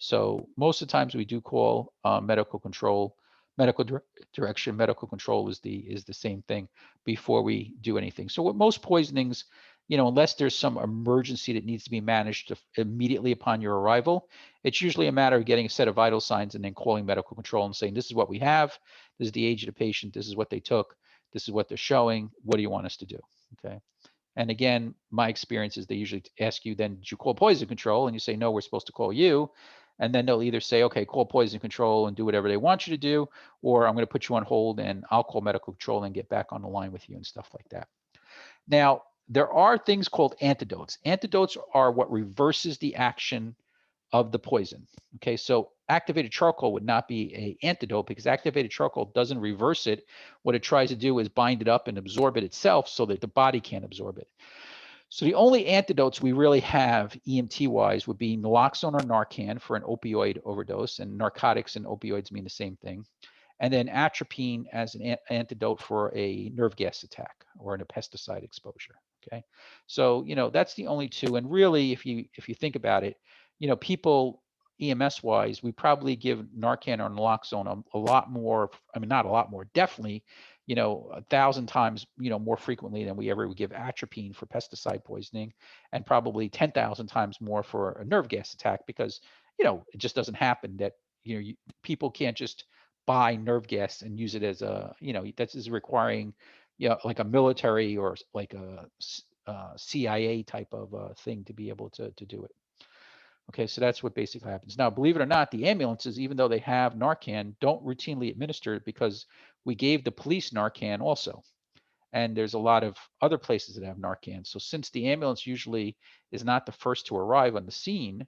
So most of the times we do call medical control, medical direction. Medical control is the same thing before we do anything. So with most poisonings, unless there's some emergency that needs to be managed immediately upon your arrival, it's usually a matter of getting a set of vital signs and then calling medical control and saying, this is what we have, this is the age of the patient, this is what they took, this is what they're showing, what do you want us to do? Okay. And again, my experience is they usually ask you, then did you call poison control? And you say, no, we're supposed to call you. And then they'll either say, okay, call poison control and do whatever they want you to do, or I'm going to put you on hold and I'll call medical control and get back on the line with you and stuff like that. Now, there are things called antidotes. Antidotes are what reverses the action of the poison. Okay, so activated charcoal would not be an antidote because activated charcoal doesn't reverse it. What it tries to do is bind it up and absorb it itself so that the body can't absorb it. So the only antidotes we really have EMT-wise would be naloxone or Narcan for an opioid overdose, and narcotics and opioids mean the same thing. And then atropine as an antidote for a nerve gas attack or a pesticide exposure. Okay, so that's the only two. And really, if you think about it, people EMS-wise, we probably give Narcan or naloxone a lot more. I mean, not a lot more, definitely 1,000 times, more frequently than we ever would give atropine for pesticide poisoning, and probably 10,000 times more for a nerve gas attack, because, it just doesn't happen that, people can't just buy nerve gas and use it as a, that is requiring, like a military or like a CIA type of thing to be able to do it. Okay, so that's what basically happens. Now, believe it or not, the ambulances, even though they have Narcan, don't routinely administer it because we gave the police Narcan also. And there's a lot of other places that have Narcan. So since the ambulance usually is not the first to arrive on the scene,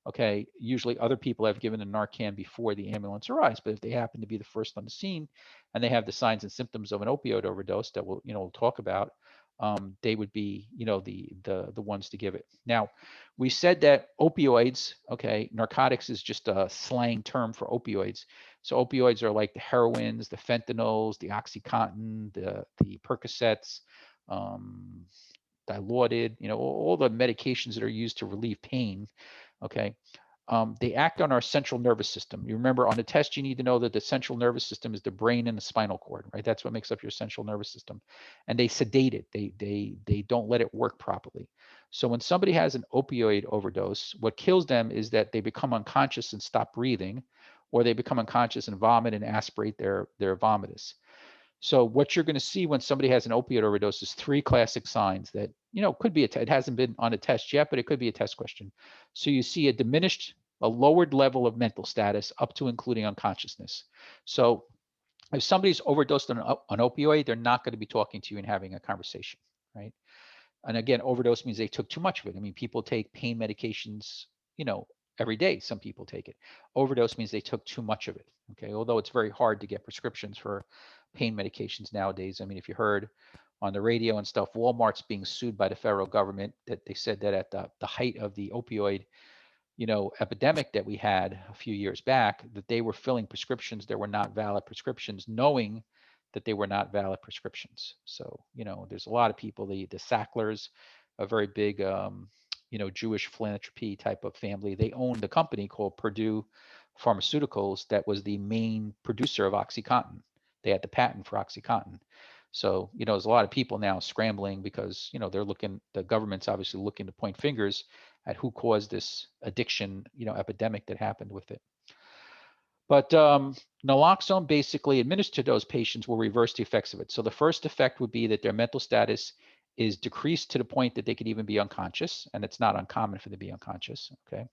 okay, usually other people have given the Narcan before the ambulance arrives. But if they happen to be the first on the scene and they have the signs and symptoms of an opioid overdose that we'll talk about, they would be, the ones to give it. Now, we said that opioids, okay, narcotics is just a slang term for opioids. So opioids are like the heroines, the fentanyls, the OxyContin, the Percocets, Dilaudid, all the medications that are used to relieve pain. Okay. They act on our central nervous system. You remember on the test, you need to know that the central nervous system is the brain and the spinal cord, right? That's what makes up your central nervous system. And they sedate it. They don't let it work properly. So when somebody has an opioid overdose, what kills them is that they become unconscious and stop breathing, or they become unconscious and vomit and aspirate their vomitus. So what you're going to see when somebody has an opioid overdose is three classic signs that, could be it hasn't been on a test yet, but it could be a test question. So you see a lowered level of mental status up to including unconsciousness. So if somebody's overdosed on an opioid, they're not going to be talking to you and having a conversation, right? And again, overdose means they took too much of it. I mean, people take pain medications, every day. Some people take it. Overdose means they took too much of it. Okay. Although it's very hard to get prescriptions for pain medications nowadays. I mean, if you heard on the radio and stuff, Walmart's being sued by the federal government, that they said that at the height of the opioid, epidemic that we had a few years back, that they were filling prescriptions that were not valid prescriptions, knowing that they were not valid prescriptions. So, there's a lot of people, the Sacklers, a very big, Jewish philanthropy type of family. They owned a company called Purdue Pharmaceuticals that was the main producer of OxyContin. They had the patent for OxyContin. So, there's a lot of people now scrambling because, the government's obviously looking to point fingers at who caused this addiction, epidemic that happened with it. But naloxone basically administered to those patients will reverse the effects of it. So the first effect would be that their mental status is decreased to the point that they could even be unconscious, and it's not uncommon for them to be unconscious. Okay.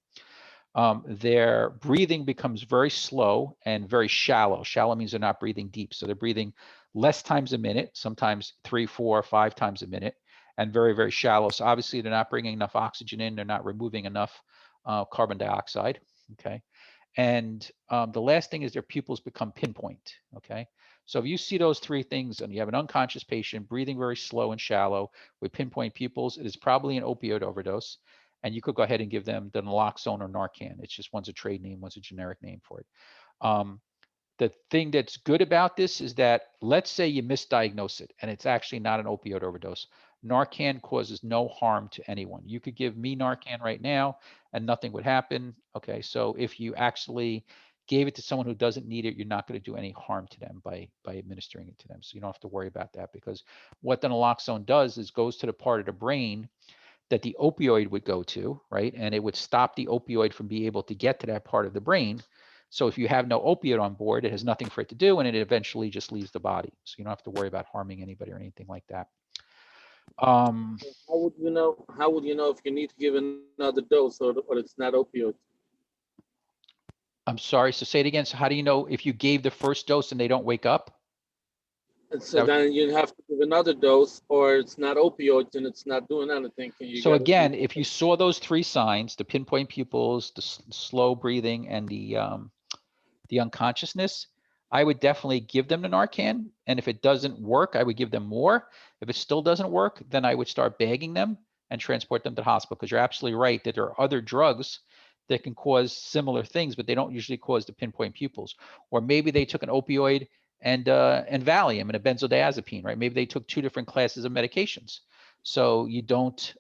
Their breathing becomes very slow and very shallow. Shallow means they're not breathing deep. So they're breathing less times a minute, sometimes 3, 4, 5 times a minute, and very, very shallow. So obviously they're not bringing enough oxygen in. They're not removing enough carbon dioxide. Okay. And the last thing is their pupils become pinpoint. Okay. So if you see those 3 things and you have an unconscious patient breathing very slow and shallow with pinpoint pupils, it is probably an opioid overdose. And you could go ahead and give them the naloxone or Narcan. It's just one's a trade name, one's a generic name for it. The thing that's good about this is that, let's say you misdiagnose it and it's actually not an opioid overdose. Narcan causes no harm to anyone. You could give me Narcan right now and nothing would happen. Okay, so if you actually gave it to someone who doesn't need it, you're not going to do any harm to them by administering it to them. So you don't have to worry about that, because what the naloxone does is goes to the part of the brain that the opioid would go to, right? And it would stop the opioid from being able to get to that part of the brain. So if you have no opioid on board, it has nothing for it to do, and it eventually just leaves the body. So you don't have to worry about harming anybody or anything like that. How would you know? How would you know if you need to give another dose or it's not opioid? I'm sorry, so say it again. So how do you know if you gave the first dose and they don't wake up? And so then you have to give another dose, or it's not opioids and it's not doing anything. So again, if you saw those 3 signs, the pinpoint pupils, the slow breathing, and the unconsciousness, I would definitely give them the Narcan. And if it doesn't work, I would give them more. If it still doesn't work, then I would start bagging them and transport them to the hospital, because you're absolutely right that there are other drugs that can cause similar things, but they don't usually cause the pinpoint pupils. Or maybe they took an opioid and Valium and a benzodiazepine, right? Maybe they took 2 different classes of medications. So you don't,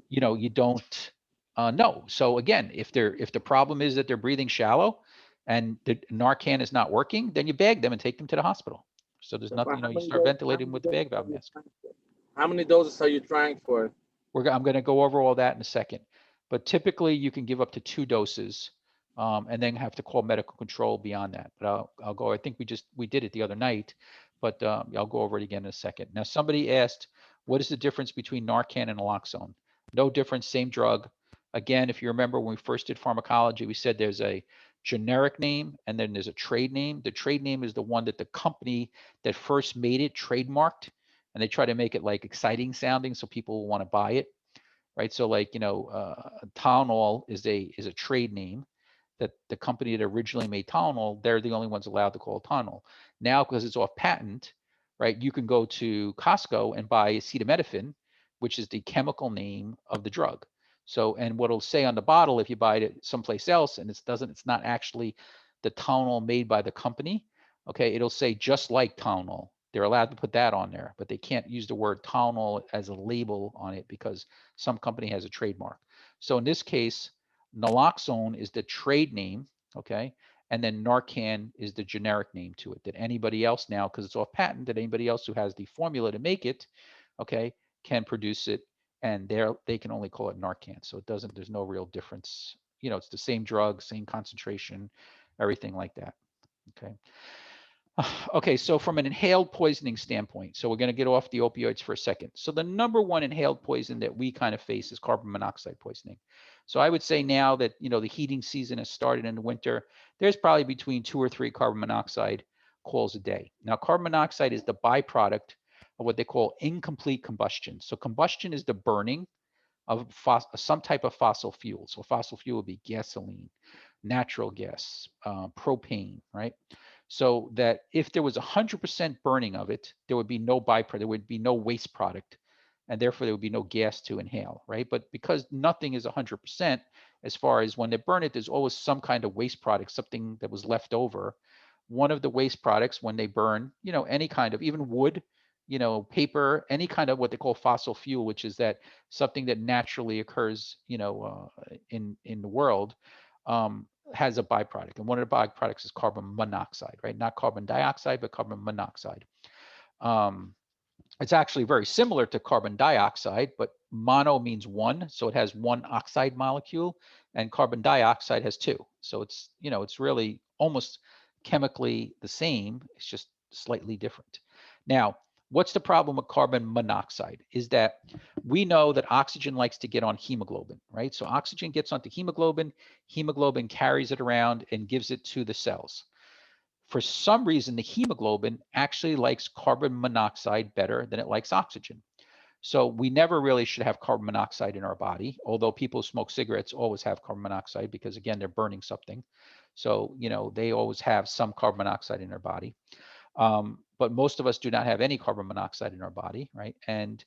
you don't know. So again, if the problem is that they're breathing shallow and the Narcan is not working, then you bag them and take them to the hospital. So there's nothing, you start ventilating with the bag valve mask. How many doses are you trying for? I'm going to go over all that in a second. But typically you can give up to 2 doses and then have to call medical control beyond that. But I'll go, I think we did it the other night, but I'll go over it again in a second. Now, somebody asked, what is the difference between Narcan and naloxone? No difference, same drug. Again, if you remember when we first did pharmacology, we said there's a generic name and then there's a trade name. The trade name is the one that the company that first made it trademarked, and they try to make it like exciting sounding so people will want to buy it, right? So like, Tylenol is a trade name that the company that originally made Tylenol, they're the only ones allowed to call it Tylenol. Now, because it's off patent, right, you can go to Costco and buy acetaminophen, which is the chemical name of the drug. So, and what it'll say on the bottle, if you buy it someplace else and it's not actually the Tylenol made by the company, okay, it'll say just like Tylenol. They're allowed to put that on there, but they can't use the word Tylenol as a label on it because some company has a trademark. So in this case, naloxone is the trade name, okay? And then Narcan is the generic name to it, that anybody else now, because it's off patent, that anybody else who has the formula to make it, okay, can produce it, and they can only call it Narcan. So there's no real difference. It's the same drug, same concentration, everything like that, okay? Okay, so from an inhaled poisoning standpoint, so we're going to get off the opioids for a second. So the number one inhaled poison that we kind of face is carbon monoxide poisoning. So I would say now that, the heating season has started in the winter, there's probably between 2 or 3 carbon monoxide calls a day. Now, carbon monoxide is the byproduct of what they call incomplete combustion. So combustion is the burning of some type of fossil fuel. So fossil fuel would be gasoline, natural gas, propane, right? So that if there was 100% burning of it, there would be no byproduct, there would be no waste product, and therefore there would be no gas to inhale, right? But because nothing is 100%, as far as when they burn it, there's always some kind of waste product, something that was left over. One of the waste products when they burn, any kind of, even wood, paper, any kind of what they call fossil fuel, which is that something that naturally occurs, in the world, has a byproduct. And one of the byproducts is carbon monoxide, right? Not carbon dioxide, but carbon monoxide. It's actually very similar to carbon dioxide, but mono means one, so it has one oxide molecule, and carbon dioxide has two. So it's really almost chemically the same, it's just slightly different. Now, what's the problem with carbon monoxide is that we know that oxygen likes to get on hemoglobin, right? So oxygen gets onto hemoglobin, hemoglobin carries it around and gives it to the cells. For some reason, the hemoglobin actually likes carbon monoxide better than it likes oxygen. So we never really should have carbon monoxide in our body, although people who smoke cigarettes always have carbon monoxide because, again, they're burning something. So, they always have some carbon monoxide in their body. But most of us do not have any carbon monoxide in our body, right? And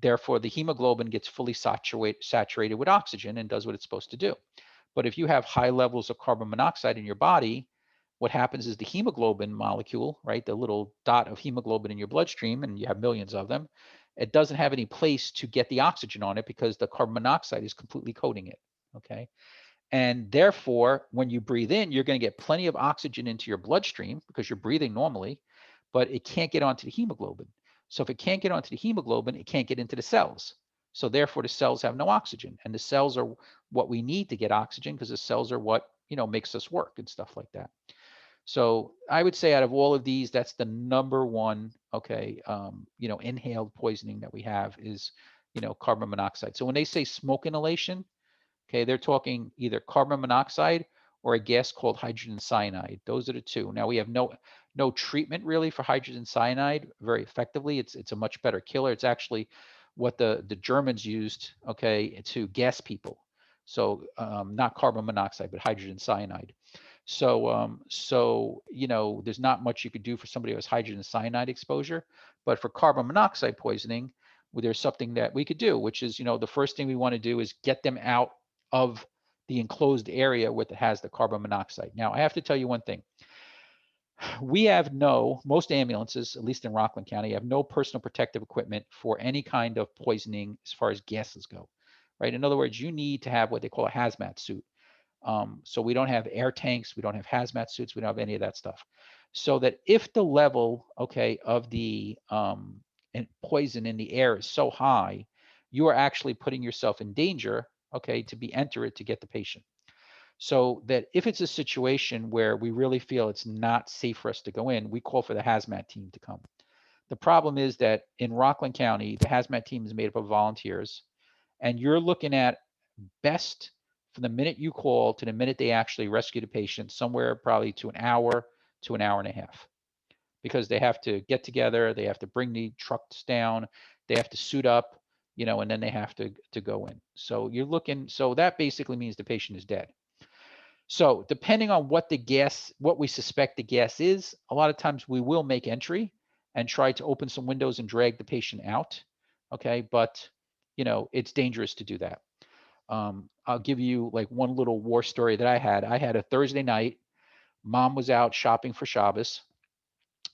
therefore, the hemoglobin gets fully saturated with oxygen and does what it's supposed to do. But if you have high levels of carbon monoxide in your body, what happens is the hemoglobin molecule, right, the little dot of hemoglobin in your bloodstream, and you have millions of them, it doesn't have any place to get the oxygen on it because the carbon monoxide is completely coating it, okay? And therefore, when you breathe in, you're going to get plenty of oxygen into your bloodstream because you're breathing normally, but it can't get onto the hemoglobin. So if it can't get onto the hemoglobin, it can't get into the cells. So therefore, the cells have no oxygen, and the cells are what we need to get oxygen because the cells are what makes us work and stuff like that. So I would say out of all of these, that's the number one, okay, inhaled poisoning that we have is, carbon monoxide. So when they say smoke inhalation, okay, they're talking either carbon monoxide or a gas called hydrogen cyanide. Those are the two. Now we have no treatment really for hydrogen cyanide very effectively. It's a much better killer. It's actually what the Germans used, okay, to gas people. So not carbon monoxide, but hydrogen cyanide. So, there's not much you could do for somebody who has hydrogen cyanide exposure, but for carbon monoxide poisoning, well, there's something that we could do, which is, the first thing we want to do is get them out of the enclosed area where it has the carbon monoxide. Now, I have to tell you one thing. We have most ambulances, at least in Rockland County, have no personal protective equipment for any kind of poisoning as far as gases go, right? In other words, you need to have what they call a hazmat suit. So we don't have air tanks, we don't have hazmat suits, we don't have any of that stuff. So that if the level, okay, of the poison in the air is so high, you are actually putting yourself in danger, okay, to be entered to get the patient. So that if it's a situation where we really feel it's not safe for us to go in, we call for the hazmat team to come. The problem is that in Rockland County, the hazmat team is made up of volunteers, and you're looking at best from the minute you call to the minute they actually rescue the patient, somewhere probably to an hour and a half, because they have to get together, they have to bring the trucks down, they have to suit up, and then they have to go in. So so that basically means the patient is dead. So depending on what we suspect the gas is, a lot of times we will make entry and try to open some windows and drag the patient out. Okay, but it's dangerous to do that. I'll give you like one little war story that I had. I had a Thursday night. Mom was out shopping for Shabbos,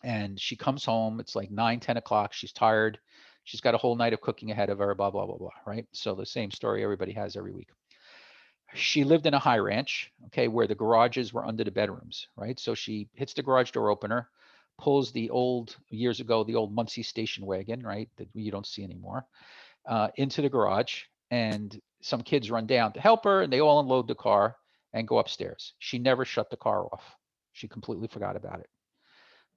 and she comes home. It's like 9, 10 o'clock. She's tired. She's got a whole night of cooking ahead of her, blah, blah, blah, blah, right? So the same story everybody has every week. She lived in a high ranch, okay, where the garages were under the bedrooms, right? So she hits the garage door opener, pulls the years ago, the old Muncie station wagon, right, that you don't see anymore, into the garage, and some kids run down to help her, and they all unload the car and go upstairs. She never shut the car off. She completely forgot about it.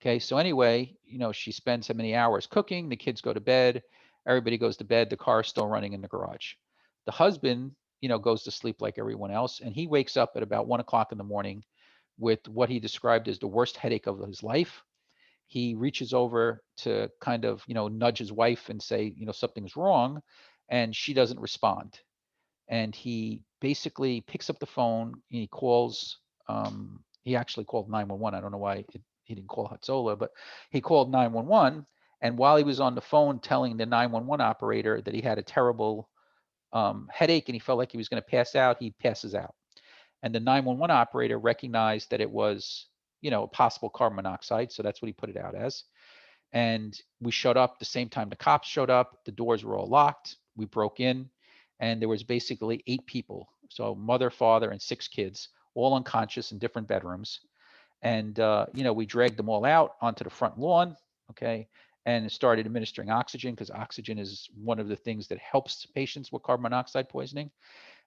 Okay, so anyway, she spends so many hours cooking, the kids go to bed, everybody goes to bed, the car is still running in the garage. The husband, goes to sleep like everyone else, and he wakes up at about 1 o'clock in the morning with what he described as the worst headache of his life. He reaches over to kind of, nudge his wife and say, something's wrong, and she doesn't respond. And he basically picks up the phone and he calls, he actually called 911. I don't know why he didn't call Hatzola, but he called 911. And while he was on the phone telling the 911 operator that he had a terrible headache and he felt like he was going to pass out, he passes out. And the 911 operator recognized that it was, a possible carbon monoxide. So that's what he put it out as. And we showed up the same time the cops showed up. The doors were all locked. We broke in, and there was basically 8 people. So mother, father, and 6 kids, all unconscious in different bedrooms. And, we dragged them all out onto the front lawn, okay, and started administering oxygen, because oxygen is one of the things that helps patients with carbon monoxide poisoning.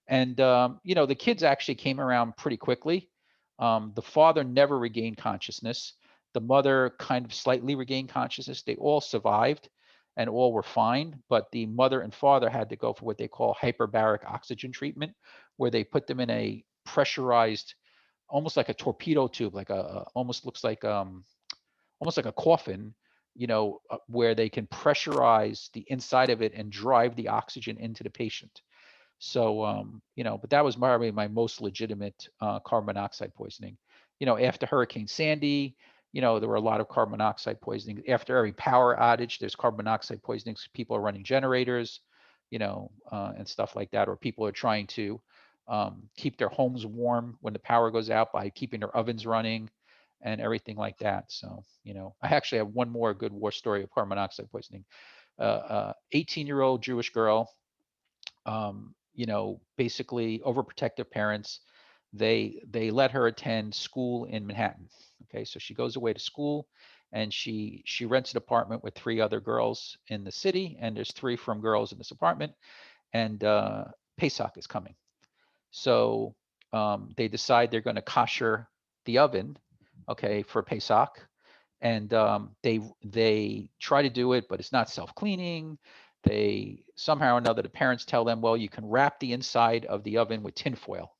And, the kids actually came around pretty quickly. The father never regained consciousness. The mother kind of slightly regained consciousness. They all survived and all were fine, but the mother and father had to go for what they call hyperbaric oxygen treatment, where they put them in a pressurized, almost like a torpedo tube, like almost looks like almost like a coffin, where they can pressurize the inside of it and drive the oxygen into the patient. So, but that was probably my most legitimate carbon monoxide poisoning. After Hurricane Sandy, there were a lot of carbon monoxide poisoning. After every power outage, there's carbon monoxide poisoning. So people are running generators, and stuff like that, or people are trying to keep their homes warm when the power goes out by keeping their ovens running and everything like that. So, I actually have one more good war story of carbon monoxide poisoning. 18-year-old Jewish girl, basically overprotective parents. They let her attend school in Manhattan. Okay, so she goes away to school, and she rents an apartment with 3 other girls in the city, and there's 3 from girls in this apartment, and Pesach is coming. So they decide they're going to kosher the oven, okay, for Pesach. And they try to do it, but it's not self-cleaning. They somehow or another, the parents tell them, well, you can wrap the inside of the oven with tinfoil,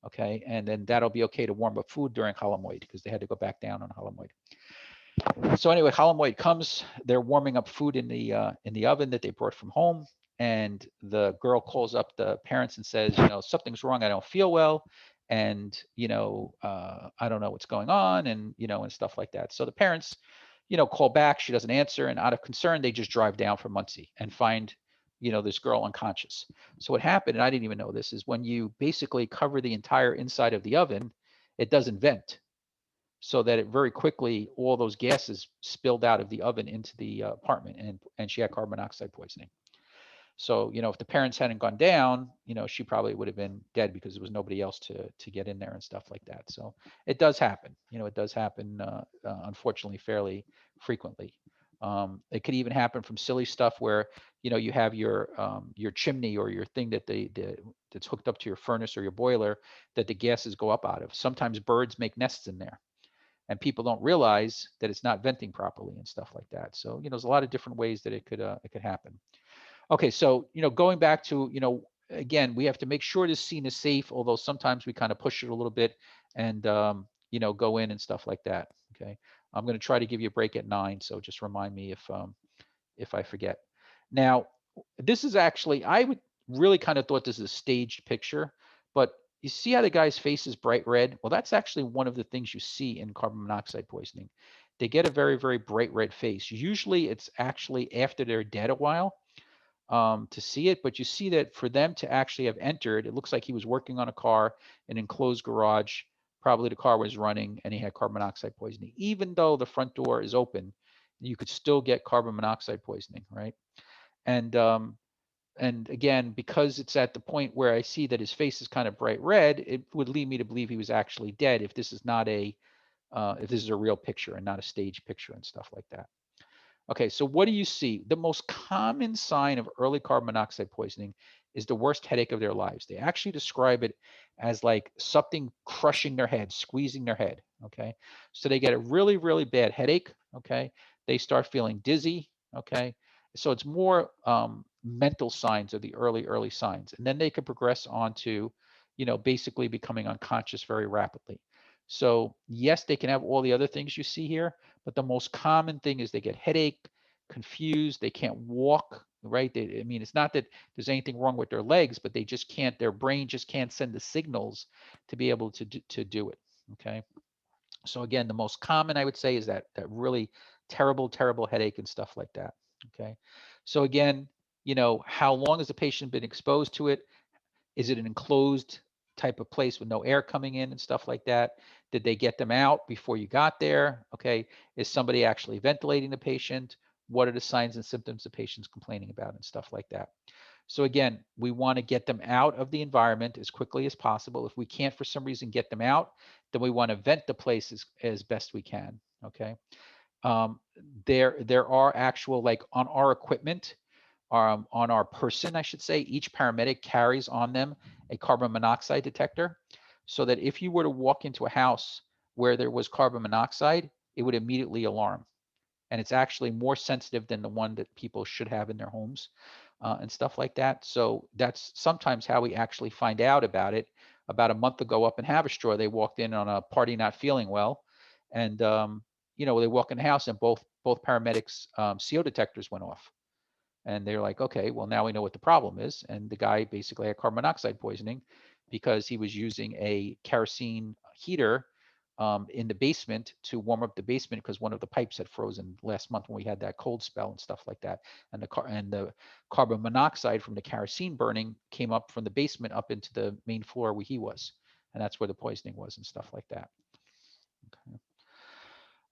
okay, and then that'll be okay to warm up food during Chol Hamoed, because they had to go back down on Chol Hamoed. So anyway, Chol Hamoed comes, they're warming up food in the oven that they brought from home, and the girl calls up the parents and says, something's wrong, I don't feel well, and I don't know what's going on, and and stuff like that. So the parents call back, she doesn't answer, and out of concern they just drive down from Muncie and find this girl unconscious. So what happened, and I didn't even know this, is when you basically cover the entire inside of the oven, it doesn't vent, so that it very quickly, all those gases spilled out of the oven into the apartment, and she had carbon monoxide poisoning. So, if the parents hadn't gone down, she probably would have been dead, because there was nobody else to get in there and stuff like that. So it does happen. It does happen, unfortunately, fairly frequently. It could even happen from silly stuff where, you have your chimney or your thing that's hooked up to your furnace or your boiler, that the gases go up out of. Sometimes birds make nests in there, and people don't realize that it's not venting properly and stuff like that. So, there's a lot of different ways that it could happen. Okay, so going back to again, we have to make sure this scene is safe, although sometimes we kind of push it a little bit and go in and stuff like that. Okay, I'm going to try to give you a break at 9, so just remind me if I forget. Now, this is actually, I would really kind of thought this is a staged picture, but you see how the guy's face is bright red? Well, that's actually one of the things you see in carbon monoxide poisoning. They get a very, very bright red face. Usually it's actually after they're dead a while to see it, but you see that for them to actually have entered, it looks like he was working on a car, an enclosed garage. Probably the car was running and he had carbon monoxide poisoning. Even though the front door is open, you could still get carbon monoxide poisoning, right? And again, because it's at the point where I see that his face is kind of bright red, it would lead me to believe he was actually dead if this is not if this is a real picture and not a stage picture and stuff like that. Okay, so what do you see? The most common sign of early carbon monoxide poisoning is the worst headache of their lives. They actually describe it as like something crushing their head, squeezing their head, okay? So they get a really, really bad headache, okay? They start feeling dizzy, okay? So it's more mental signs of the early signs. And then they could progress on to, basically becoming unconscious very rapidly. So yes, they can have all the other things you see here, but the most common thing is they get headache, confused, they can't walk, right? I mean, it's not that there's anything wrong with their legs, but they just can't, their brain just can't send the signals to be able to do it, okay? So again, the most common I would say is that really terrible headache and stuff like that. Okay. So again, how long has the patient been exposed to it? Is it an enclosed type of place with no air coming in and stuff like that? Did they get them out before you got there? Okay. Is somebody actually ventilating the patient? What are the signs and symptoms the patient's complaining about and stuff like that? So again, we want to get them out of the environment as quickly as possible. If we can't for some reason get them out, then we want to vent the place as best we can. Okay. Um, there are actual, like on our equipment, on our person, I should say, each paramedic carries on them a carbon monoxide detector, so that if you were to walk into a house where there was carbon monoxide, it would immediately alarm. And it's actually more sensitive than the one that people should have in their homes and stuff like that. So that's sometimes how we actually find out about it. About a month ago up in Haverstraw, they walked in on a party not feeling well, and they walk in the house and both paramedics' CO detectors went off. And they're like, okay, well, now we know what the problem is. And the guy basically had carbon monoxide poisoning because he was using a kerosene heater in the basement to warm up the basement because one of the pipes had frozen last month when we had that cold spell and stuff like that. And the carbon monoxide from the kerosene burning came up from the basement up into the main floor where he was. And that's where the poisoning was and stuff like that. Okay.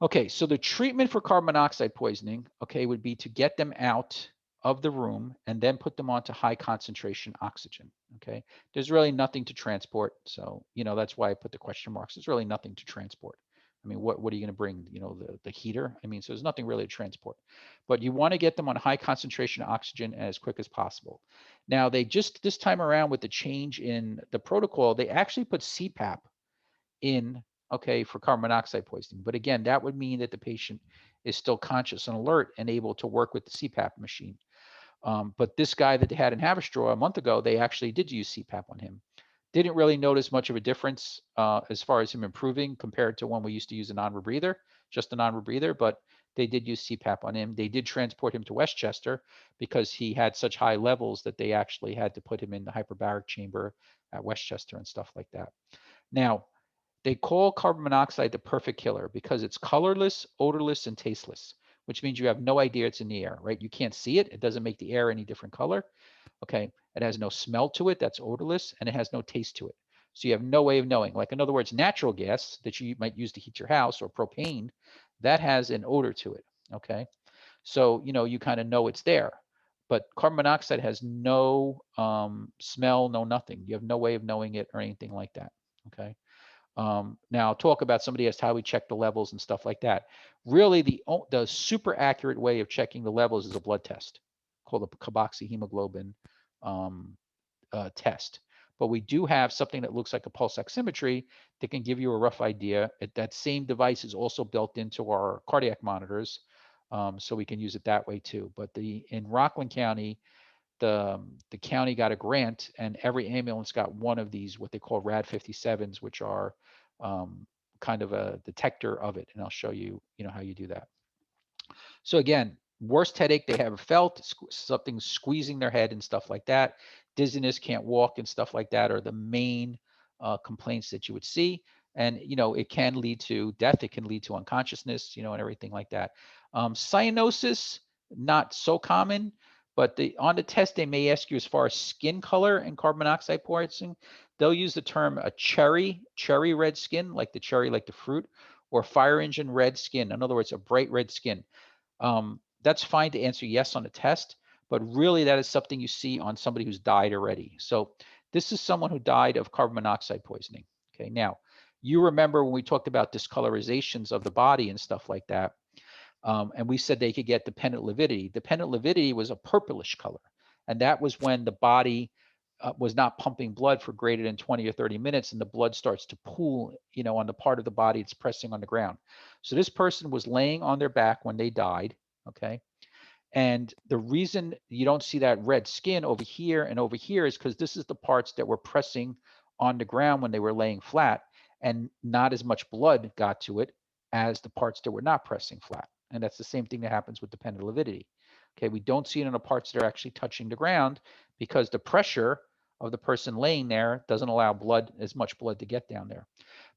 Okay, so the treatment for carbon monoxide poisoning, okay, would be to get them out of the room and then put them onto high concentration oxygen. Okay, there's really nothing to transport. So, that's why I put the question marks. There's really nothing to transport. I mean, what are you going to bring? The heater? I mean, so there's nothing really to transport. But you want to get them on high concentration oxygen as quick as possible. Now, they just, this time around with the change in the protocol, they actually put CPAP in, okay, for carbon monoxide poisoning. But again, that would mean that the patient is still conscious and alert and able to work with the CPAP machine. But this guy that they had in Haverstraw a month ago, they actually did use CPAP on him. Didn't really notice much of a difference as far as him improving compared to when we used to use a non-rebreather, just a non-rebreather, but they did use CPAP on him. They did transport him to Westchester because he had such high levels that they actually had to put him in the hyperbaric chamber at Westchester and stuff like that. Now, they call carbon monoxide the perfect killer because it's colorless, odorless, and tasteless, which means you have no idea it's in the air, right? You can't see it. It doesn't make the air any different color. Okay. It has no smell to it. That's odorless, and it has no taste to it. So you have no way of knowing. Like, in other words, natural gas that you might use to heat your house, or propane, that has an odor to it. Okay. So, you kind of know it's there. But carbon monoxide has no smell, no nothing. You have no way of knowing it or anything like that. Okay. Now, talk about somebody as to how we check the levels and stuff like that. Really, the super accurate way of checking the levels is a blood test called the carboxyhemoglobin test. But we do have something that looks like a pulse oximetry that can give you a rough idea. That same device is also built into our cardiac monitors, so we can use it that way too. But in Rockland County, the county got a grant, and every ambulance got one of these, what they call RAD 57s, which are kind of a detector of it. And I'll show you, how you do that. So again, worst headache they ever felt, something squeezing their head and stuff like that. Dizziness, can't walk and stuff like that are the main complaints that you would see. And, it can lead to death. It can lead to unconsciousness, and everything like that. Cyanosis, not so common, but on the test, they may ask you as far as skin color and carbon monoxide poisoning. They'll use the term a cherry red skin, like the cherry, like the fruit, or fire engine red skin. In other words, a bright red skin. That's fine to answer yes on the test, but really that is something you see on somebody who's died already. So this is someone who died of carbon monoxide poisoning. Okay, now you remember when we talked about discolorizations of the body and stuff like that, and we said they could get dependent lividity. Dependent lividity was a purplish color, and that was when the body was not pumping blood for greater than 20 or 30 minutes, and the blood starts to pool, on the part of the body it's pressing on the ground. So this person was laying on their back when they died, okay? And the reason you don't see that red skin over here and over here is because this is the parts that were pressing on the ground when they were laying flat, and not as much blood got to it as the parts that were not pressing flat. And that's the same thing that happens with dependent lividity. Okay, we don't see it in the parts that are actually touching the ground because the pressure of the person laying there doesn't allow as much blood to get down there.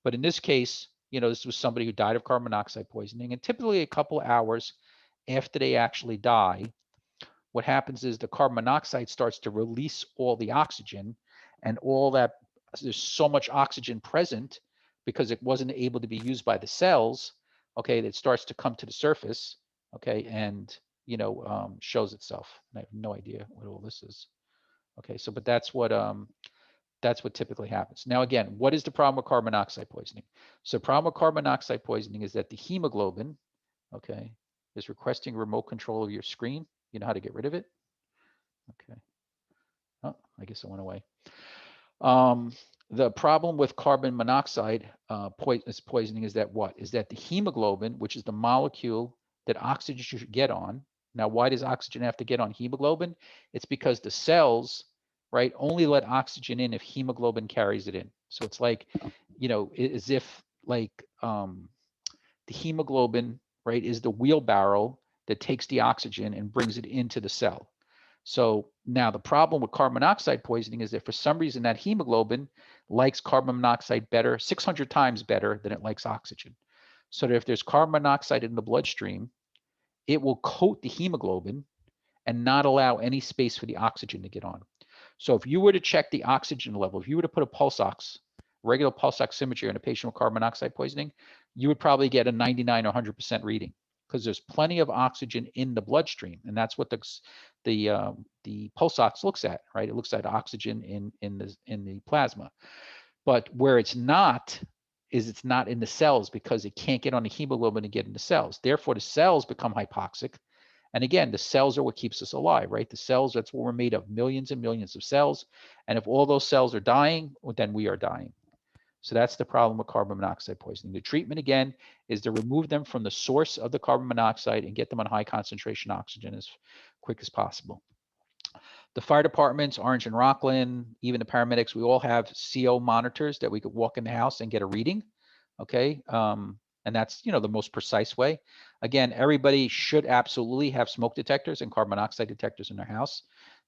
But in this case, this was somebody who died of carbon monoxide poisoning, and typically a couple of hours after they actually die, what happens is the carbon monoxide starts to release all the oxygen, and all that, there's so much oxygen present because it wasn't able to be used by the cells, okay, that starts to come to the surface, okay, and shows itself. And I have no idea what all this is. Okay, so but that's what typically happens. Now again, what is the problem with carbon monoxide poisoning? So the problem with carbon monoxide poisoning is that the hemoglobin, okay, is requesting remote control of your screen. You know how to get rid of it? Okay. Oh, I guess it went away. The problem with carbon monoxide poisoning is that what? Is that the hemoglobin, which is the molecule that oxygen should get on. Now, why does oxygen have to get on hemoglobin? It's because the cells, right, only let oxygen in if hemoglobin carries it in. So it's like, as if like the hemoglobin, right, is the wheelbarrow that takes the oxygen and brings it into the cell. So now the problem with carbon monoxide poisoning is that for some reason that hemoglobin likes carbon monoxide better, 600 times better than it likes oxygen. So that if there's carbon monoxide in the bloodstream, it will coat the hemoglobin and not allow any space for the oxygen to get on. So if you were to check the oxygen level, if you were to put a pulse ox, regular pulse oximetry on a patient with carbon monoxide poisoning, you would probably get a 99 or 100% reading because there's plenty of oxygen in the bloodstream, and that's what the pulse ox looks at, right? It looks at oxygen in the plasma. But where it's not is it's not in the cells because it can't get on the hemoglobin to get in the cells. Therefore, the cells become hypoxic. And again, the cells are what keeps us alive, right? The cells, that's what we're made of, millions and millions of cells. And if all those cells are dying, well, then we are dying. So that's the problem with carbon monoxide poisoning. The treatment, again, is to remove them from the source of the carbon monoxide and get them on high concentration oxygen as quick as possible. The fire departments, Orange and Rockland, even the paramedics, we all have CO monitors that we could walk in the house and get a reading, okay? And that's, the most precise way. Again, everybody should absolutely have smoke detectors and carbon monoxide detectors in their house.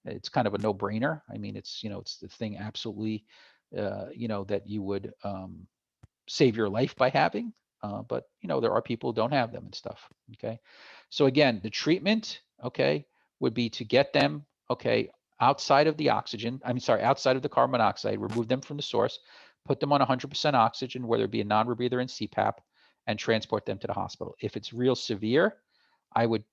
It's kind of a no-brainer. I mean, it's the thing absolutely, that you would save your life by having. But, there are people who don't have them and stuff, okay? So again, the treatment, okay, would be to get them, okay, outside of the outside of the carbon monoxide, remove them from the source, put them on 100% oxygen, whether it be a non-rebreather and CPAP, and transport them to the hospital. If it's real severe, I would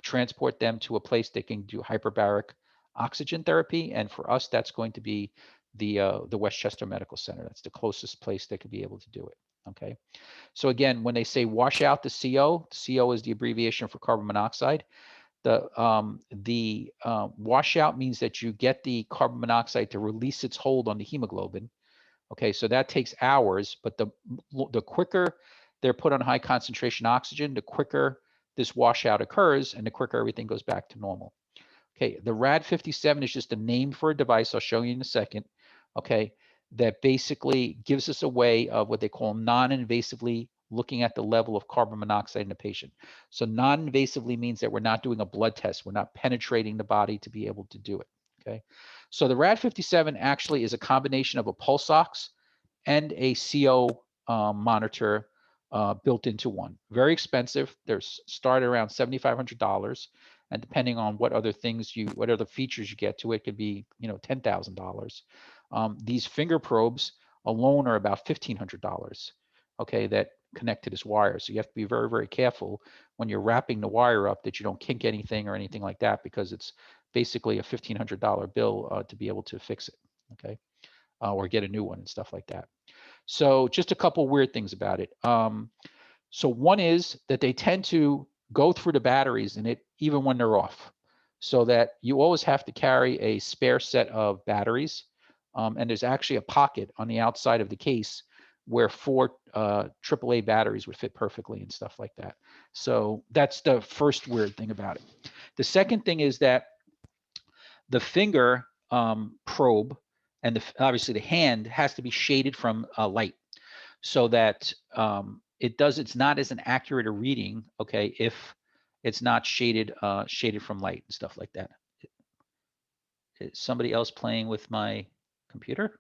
transport them to a place that can do hyperbaric oxygen therapy. And for us, that's going to be the Westchester Medical Center. That's the closest place that could be able to do it. Okay. So again, when they say wash out the CO is the abbreviation for carbon monoxide. The washout means that you get the carbon monoxide to release its hold on the hemoglobin. Okay, so that takes hours, but the quicker they're put on high concentration oxygen, the quicker this washout occurs and the quicker everything goes back to normal. Okay, the RAD-57 is just a name for a device. I'll show you in a second. Okay, that basically gives us a way of what they call non-invasively looking at the level of carbon monoxide in a patient. So non-invasively means that we're not doing a blood test. We're not penetrating the body to be able to do it. Okay, so the RAD-57 actually is a combination of a pulse ox and a CO monitor built into one. Very expensive. They're started around $7,500, and depending on what other things what other features you get to it, could be $10,000. These finger probes alone are about $1,500. Okay, that connect to this wire. So you have to be very, very careful when you're wrapping the wire up that you don't kink anything or anything like that, because it's basically a $1,500 bill to be able to fix it. Okay, or get a new one and stuff like that. So just a couple weird things about it. So one is that they tend to go through the batteries in it even when they're off, so that you always have to carry a spare set of batteries. And there's actually a pocket on the outside of the case where 4 AAA batteries would fit perfectly and stuff like that. So that's the first weird thing about it. The second thing is that the finger probe and obviously the hand has to be shaded from light, so that it's not as an accurate a reading, okay, if it's not shaded from light and stuff like that. Is somebody else playing with my computer?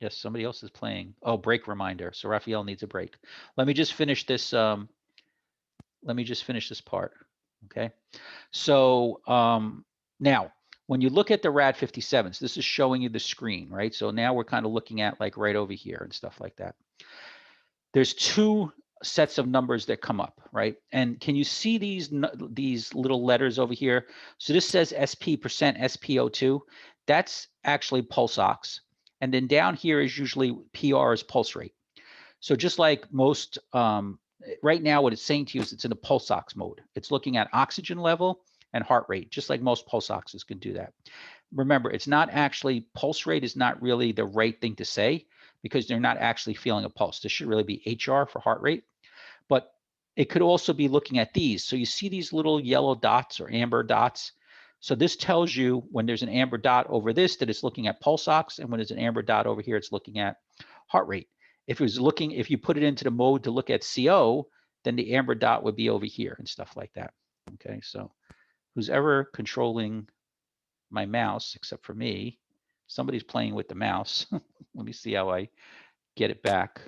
Yes, somebody else is playing. Oh, break reminder. So Raphael needs a break. Let me just finish this. Let me just finish this part. Okay. So now, when you look at the RAD 57s, this is showing you the screen, right? So now we're kind of looking at like right over here and stuff like that. There's two sets of numbers that come up, right? And can you see these little letters over here? So this says SP percent SpO2. That's actually pulse ox. And then down here is usually PR is pulse rate. So just like most, right now what it's saying to you is it's in a pulse ox mode. It's looking at oxygen level and heart rate, just like most pulse oxes can do that. Remember, it's not actually, pulse rate is not really the right thing to say because they're not actually feeling a pulse. This should really be HR for heart rate. But it could also be looking at these. So you see these little yellow dots or amber dots. So this tells you when there's an amber dot over this, that it's looking at pulse ox, and when there's an amber dot over here, it's looking at heart rate. If you put it into the mode to look at CO, then the amber dot would be over here and stuff like that. Okay, so who's ever controlling my mouse, except for me, somebody's playing with the mouse. Let me see how I get it back.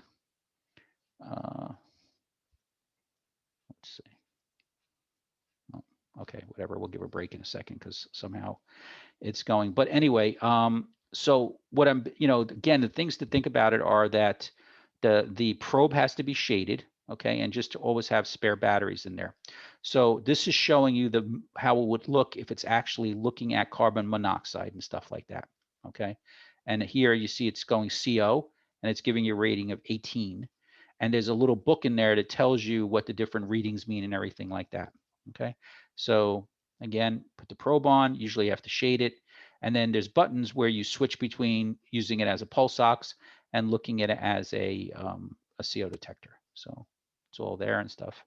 Let's see. Oh, okay, whatever. We'll give a break in a second because somehow it's going. But anyway, so what I'm, again, the things to think about it are that the probe has to be shaded, okay, and just to always have spare batteries in there. So this is showing you how it would look if it's actually looking at carbon monoxide and stuff like that, okay. And here you see it's going CO, and it's giving you a rating of 18. And there's a little book in there that tells you what the different readings mean and everything like that, okay. So again, put the probe on, usually you have to shade it. And then there's buttons where you switch between using it as a pulse ox and looking at it as a CO detector. So it's all there and stuff.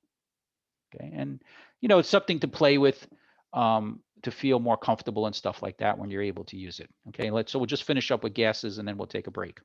Okay, and it's something to play with, to feel more comfortable and stuff like that when you're able to use it. Okay, so we'll just finish up with gases and then we'll take a break.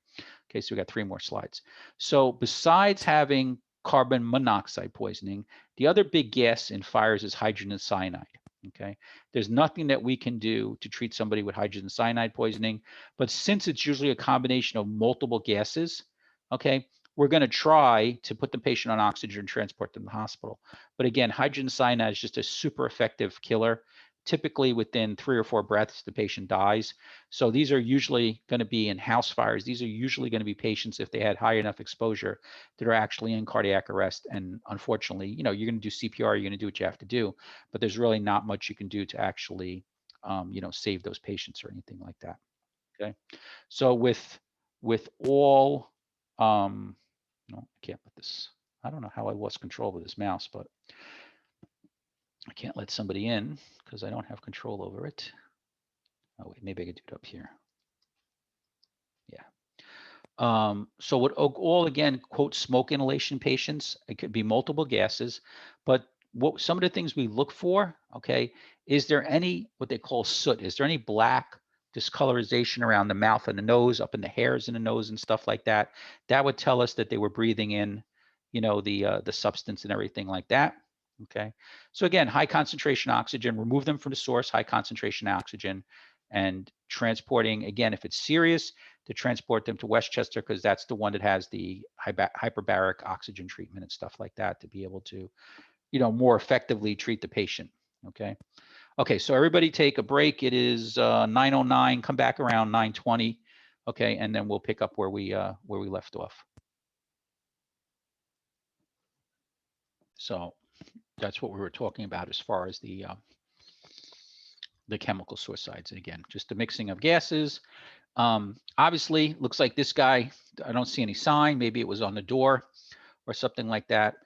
Okay, so we got 3 more slides. So besides having carbon monoxide poisoning, the other big gas in fires is hydrogen cyanide. Okay, there's nothing that we can do to treat somebody with hydrogen cyanide poisoning, but since it's usually a combination of multiple gases, okay, we're going to try to put the patient on oxygen and transport them to the hospital. But again, hydrogen cyanide is just a super effective killer. Typically within 3 or 4 breaths, the patient dies. So these are usually going to be in house fires. These are usually going to be patients, if they had high enough exposure, that are actually in cardiac arrest. And unfortunately, you're going to do CPR, you're going to do what you have to do, but there's really not much you can do to actually, save those patients or anything like that. Okay. So with all, no, I can't put this. I don't know how I lost control of this mouse, but I can't let somebody in because I don't have control over it. Oh wait, maybe I could do it up here. Yeah. So what all, again, quote, smoke inhalation patients, it could be multiple gases, but what some of the things we look for, okay, is there any, what they call soot? Is there any black discolorization around the mouth and the nose, up in the hairs in the nose and stuff like that? That would tell us that they were breathing in, the substance and everything like that. Okay. So again, high concentration oxygen, remove them from the source, high concentration oxygen, and transporting, again, if it's serious, to transport them to Westchester, because that's the one that has the hyperbaric oxygen treatment and stuff like that, to be able to, more effectively treat the patient. Okay. Okay. So everybody take a break. It is 9:09. Come back around 9:20. Okay. And then we'll pick up where we left off. So that's what we were talking about as far as the chemical suicides. And again, just the mixing of gases. Obviously, looks like this guy, I don't see any sign. Maybe it was on the door or something like that.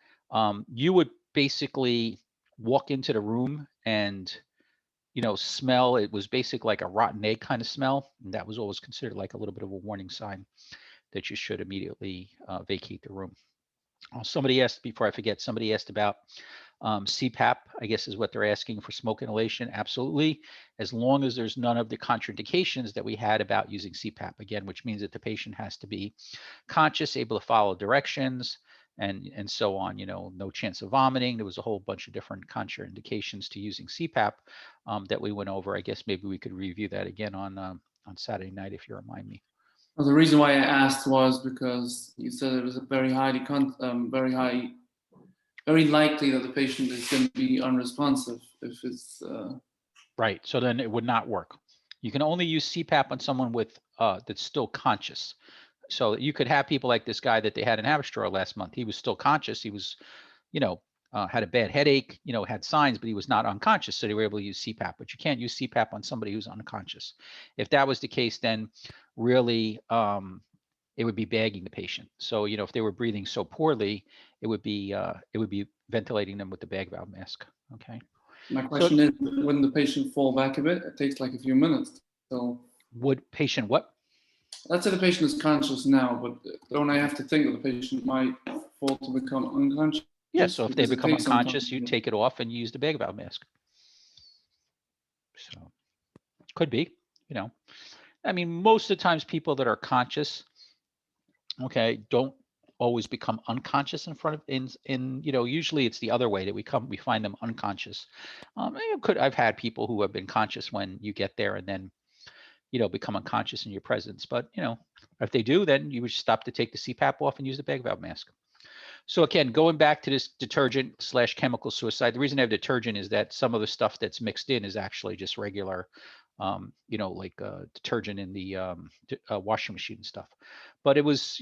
You would basically walk into the room and, smell. It was basically like a rotten egg kind of smell. And that was always considered like a little bit of a warning sign that you should immediately vacate the room. Somebody asked, before I forget, somebody asked about CPAP, I guess is what they're asking for smoke inhalation. Absolutely. As long as there's none of the contraindications that we had about using CPAP, again, which means that the patient has to be conscious, able to follow directions, and so on, no chance of vomiting. There was a whole bunch of different contraindications to using CPAP that we went over. I guess maybe we could review that again on Saturday night if you remind me. Well, the reason why I asked was because you said it was a very very likely that the patient is going to be unresponsive if it's. Right. So then it would not work. You can only use CPAP on someone with that's still conscious. So you could have people like this guy that they had in Haverstraw last month. He was still conscious. He was, had a bad headache, had signs, but he was not unconscious. So they were able to use CPAP. But you can't use CPAP on somebody who's unconscious. If that was the case, then really it would be bagging the patient. So if they were breathing so poorly, it would be ventilating them with the bag valve mask. Okay. My question is, wouldn't the patient fall back a bit? It takes like a few minutes. So would patient what? Let's say the patient is conscious now, but don't I have to think that the patient might fall to become unconscious? Yeah, so if they become unconscious, you take it off and use the bag valve mask. So could be, I mean, most of the times people that are conscious, okay, don't always become unconscious in front of usually it's the other way that we find them unconscious. I've had people who have been conscious when you get there and then become unconscious in your presence. But, if they do, then you would stop to take the CPAP off and use the bag valve mask. So again, going back to this detergent / chemical suicide, the reason I have detergent is that some of the stuff that's mixed in is actually just regular, like detergent in the washing machine and stuff. But it was,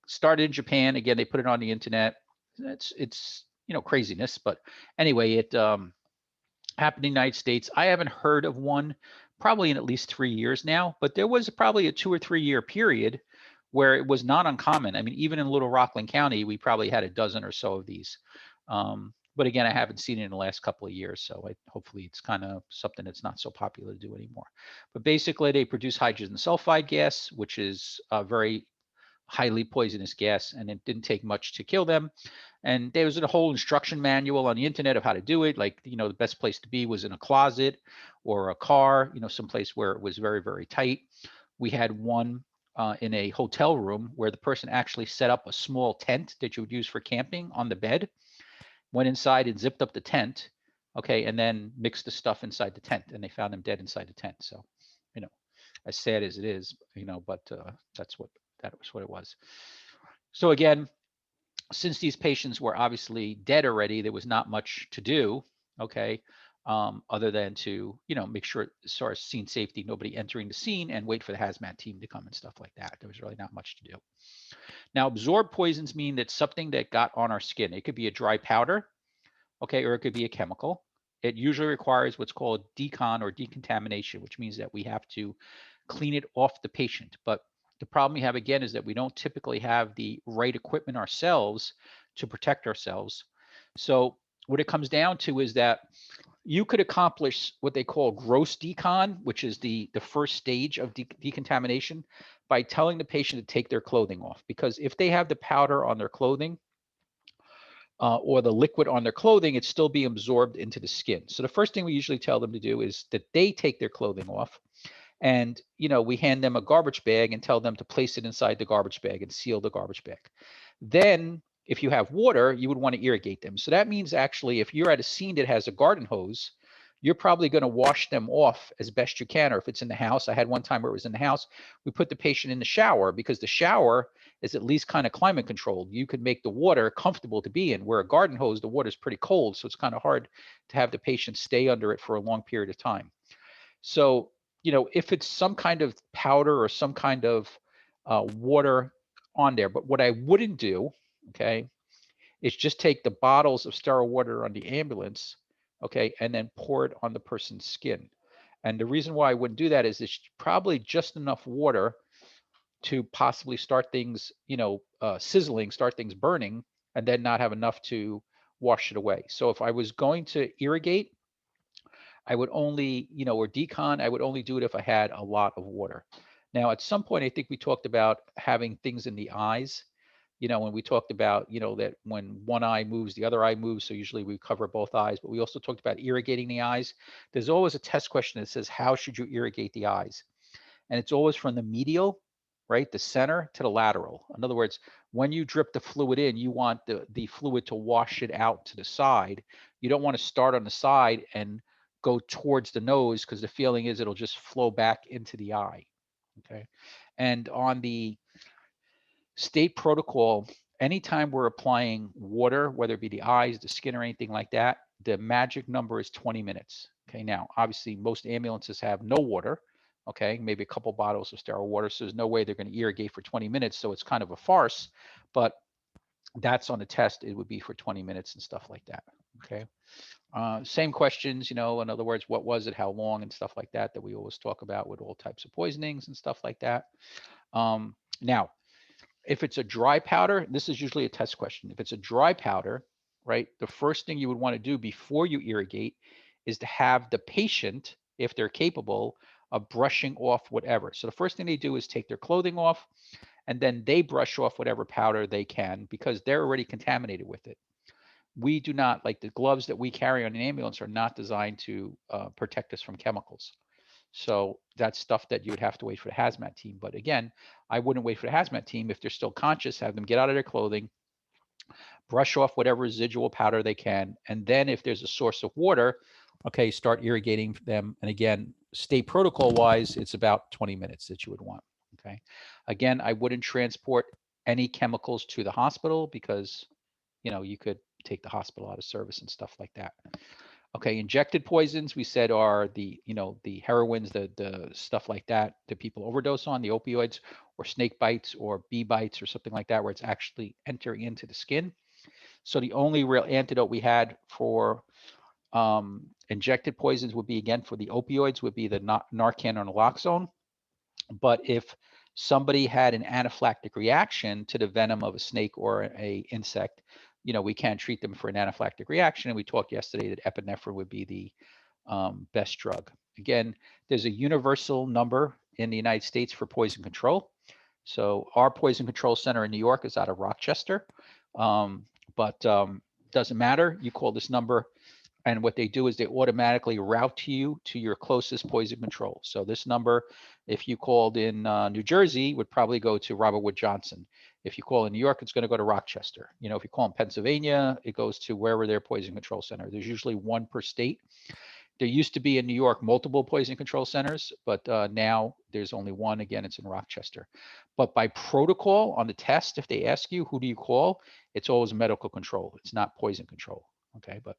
started in Japan. Again, they put it on the internet. It's craziness. But anyway, it happened in the United States. I haven't heard of one probably in at least 3 years now, but there was probably a 2 or 3 year period where it was not uncommon. I mean, even in Little Rockland County, we probably had a dozen or so of these. But again, I haven't seen it in the last couple of years, so hopefully it's kind of something that's not so popular to do anymore. But basically, they produce hydrogen sulfide gas, which is a very highly poisonous gas, and it didn't take much to kill them. And there was a whole instruction manual on the internet of how to do it. Like, the best place to be was in a closet or a car, someplace where it was very, very tight. We had one in a hotel room where the person actually set up a small tent that you would use for camping on the bed, went inside and zipped up the tent, okay, and then mixed the stuff inside the tent, and they found them dead inside the tent. So, as sad as it is, but that was what it was. So again, since these patients were obviously dead already, there was not much to do, okay, other than to, make sure as far as scene safety, nobody entering the scene and wait for the hazmat team to come and stuff like that. There was really not much to do. Now, absorbed poisons mean that something that got on our skin. It could be a dry powder, okay, or it could be a chemical. It usually requires what's called decon or decontamination, which means that we have to clean it off the patient. But the problem we have again is that we don't typically have the right equipment ourselves to protect ourselves. So what it comes down to is that you could accomplish what they call gross decon, which is the first stage of decontamination, by telling the patient to take their clothing off. Because if they have the powder on their clothing or the liquid on their clothing, it's still being absorbed into the skin. So the first thing we usually tell them to do is that they take their clothing off. And, we hand them a garbage bag and tell them to place it inside the garbage bag and seal the garbage bag. Then if you have water, you would want to irrigate them. So that means actually, if you're at a scene that has a garden hose, you're probably going to wash them off as best you can. Or if it's in the house, I had one time where it was in the house, we put the patient in the shower because the shower is at least kind of climate controlled. You could make the water comfortable to be in, where a garden hose, the water is pretty cold. So it's kind of hard to have the patient stay under it for a long period of time. So, if it's some kind of powder or some kind of water on there, but what I wouldn't do, okay, is just take the bottles of sterile water on the ambulance, okay, and then pour it on the person's skin. And the reason why I wouldn't do that is it's probably just enough water to possibly start things, sizzling, start things burning, and then not have enough to wash it away. So if I was going to irrigate, I would only, or decon, I would only do it if I had a lot of water. Now, at some point, I think we talked about having things in the eyes, when we talked about, that when one eye moves, the other eye moves. So usually we cover both eyes, but we also talked about irrigating the eyes. There's always a test question that says, how should you irrigate the eyes? And it's always from the medial, right, the center to the lateral. In other words, when you drip the fluid in, you want the fluid to wash it out to the side. You don't want to start on the side and go towards the nose, because the feeling is it'll just flow back into the eye, okay? And on the state protocol, anytime we're applying water, whether it be the eyes, the skin, or anything like that, the magic number is 20 minutes. Okay, now obviously most ambulances have no water. Okay, maybe a couple bottles of sterile water, so there's no way they're going to irrigate for 20 minutes. So it's kind of a farce, but that's on the test. It would be for 20 minutes and stuff like that. Okay. Same questions, in other words, what was it, how long, and stuff like that we always talk about with all types of poisonings and stuff like that. Now, if it's a dry powder, this is usually a test question. If it's a dry powder, right, the first thing you would want to do before you irrigate is to have the patient, if they're capable, of brushing off whatever. So the first thing they do is take their clothing off, and then they brush off whatever powder they can because they're already contaminated with it. We do not, like the gloves that we carry on an ambulance are not designed to protect us from chemicals. So that's stuff that you would have to wait for the hazmat team. But again, I wouldn't wait for the hazmat team. If they're still conscious, have them get out of their clothing, brush off whatever residual powder they can. And then if there's a source of water, okay, start irrigating them. And again, state protocol wise, it's about 20 minutes that you would want. Okay. Again, I wouldn't transport any chemicals to the hospital because, you could take the hospital out of service and stuff like that. Okay, injected poisons we said are the heroines, the stuff like that that people overdose on, the opioids, or snake bites or bee bites or something like that, where it's actually entering into the skin. So the only real antidote we had for injected poisons would be, again, for the opioids, would be the Narcan or naloxone. But if somebody had an anaphylactic reaction to the venom of a snake or a insect, we can treat them for an anaphylactic reaction. And we talked yesterday that epinephrine would be the best drug. Again, there's a universal number in the United States for poison control. So our poison control center in New York is out of Rochester, but doesn't matter. You call this number, and what they do is they automatically route you to your closest poison control. So this number, if you called in New Jersey, would probably go to Robert Wood Johnson. If you call in New York, it's going to go to Rochester. If you call in Pennsylvania, it goes to wherever their poison control center. There's usually one per state. There used to be in New York multiple poison control centers, but now there's only one. Again, it's in Rochester. But by protocol on the test, if they ask you, who do you call? It's always medical control. It's not poison control. Okay, but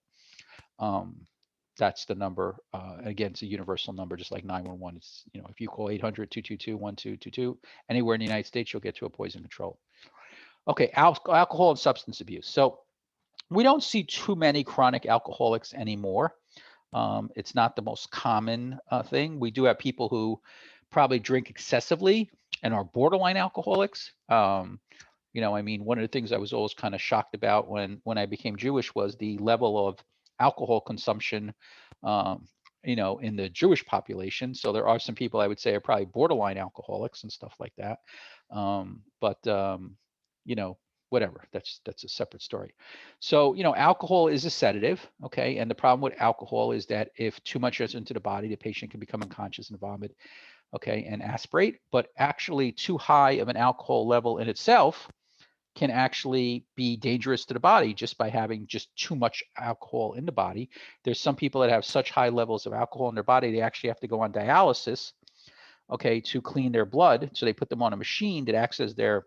that's the number. Again, it's a universal number, just like 911. It's, if you call 800-222-1222, anywhere in the United States, you'll get to a poison control. Okay, alcohol and substance abuse. So we don't see too many chronic alcoholics anymore. It's not the most common thing. We do have people who probably drink excessively and are borderline alcoholics. One of the things I was always kind of shocked about when I became Jewish was the level of alcohol consumption, in the Jewish population. So there are some people I would say are probably borderline alcoholics and stuff like that. Whatever, that's a separate story. So, alcohol is a sedative. Okay. And the problem with alcohol is that if too much gets into the body, the patient can become unconscious and vomit, okay, and aspirate. But actually too high of an alcohol level in itself can actually be dangerous to the body just by having just too much alcohol in the body. There's some people that have such high levels of alcohol in their body, they actually have to go on dialysis, okay, to clean their blood. So they put them on a machine that acts as their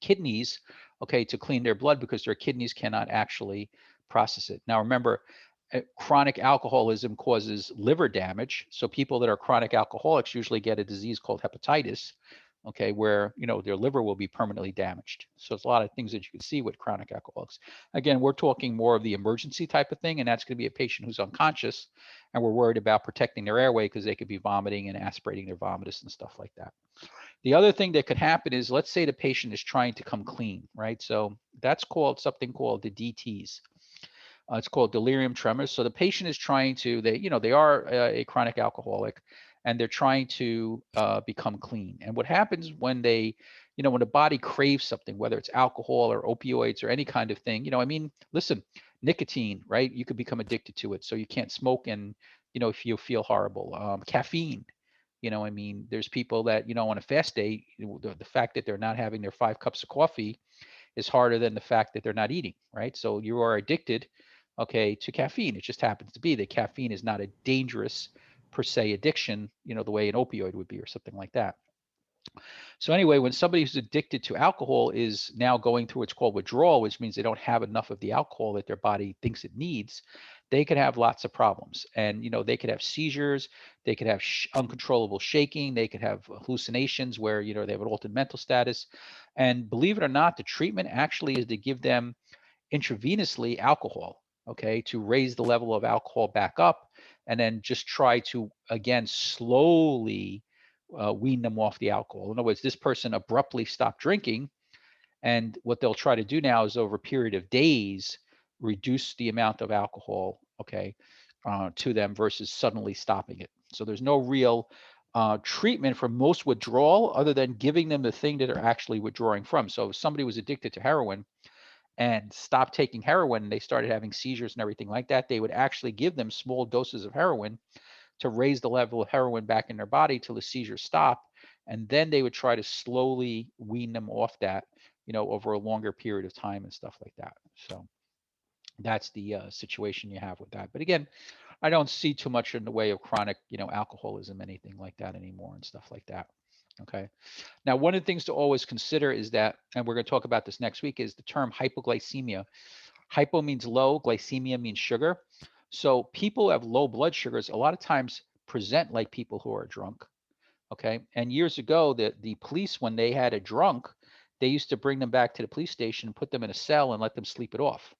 kidneys, okay, to clean their blood because their kidneys cannot actually process it. Now, remember, chronic alcoholism causes liver damage. So people that are chronic alcoholics usually get a disease called hepatitis, okay, where, their liver will be permanently damaged. So it's a lot of things that you can see with chronic alcoholics. Again, we're talking more of the emergency type of thing, and that's going to be a patient who's unconscious, and we're worried about protecting their airway because they could be vomiting and aspirating their vomitus and stuff like that. The other thing that could happen is, let's say the patient is trying to come clean, right? So that's called something called the DTs. It's called delirium tremens. So the patient is trying to, they are a chronic alcoholic, and they're trying to become clean. And what happens when they, when the body craves something, whether it's alcohol or opioids or any kind of thing, listen, nicotine, right? You could become addicted to it. So you can't smoke and, if you feel horrible. Caffeine, there's people that, on a fast day, the fact that they're not having their 5 cups of coffee is harder than the fact that they're not eating, right? So you are addicted, okay, to caffeine. It just happens to be that caffeine is not a dangerous per se addiction, the way an opioid would be or something like that. So anyway, when somebody who's addicted to alcohol is now going through what's called withdrawal, which means they don't have enough of the alcohol that their body thinks it needs, they could have lots of problems. And, they could have seizures, they could have uncontrollable shaking, they could have hallucinations where, they have an altered mental status. And believe it or not, the treatment actually is to give them intravenously alcohol, okay, to raise the level of alcohol back up, and then just try to, again, slowly wean them off the alcohol. In other words, this person abruptly stopped drinking, and what they'll try to do now is over a period of days, reduce the amount of alcohol, okay, to them versus suddenly stopping it. So there's no real treatment for most withdrawal other than giving them the thing that they're actually withdrawing from. So if somebody was addicted to heroin and stopped taking heroin and they started having seizures and everything like that, they would actually give them small doses of heroin to raise the level of heroin back in their body till the seizures stop. And then they would try to slowly wean them off that, over a longer period of time and stuff like that. So that's the situation you have with that. But again, I don't see too much in the way of chronic, alcoholism, anything like that anymore and stuff like that. Okay. Now, one of the things to always consider is that, and we're going to talk about this next week, is the term hypoglycemia. Hypo means low, glycemia means sugar. So people who have low blood sugars a lot of times present like people who are drunk. Okay. And years ago, the police, when they had a drunk, they used to bring them back to the police station and put them in a cell and let them sleep it off.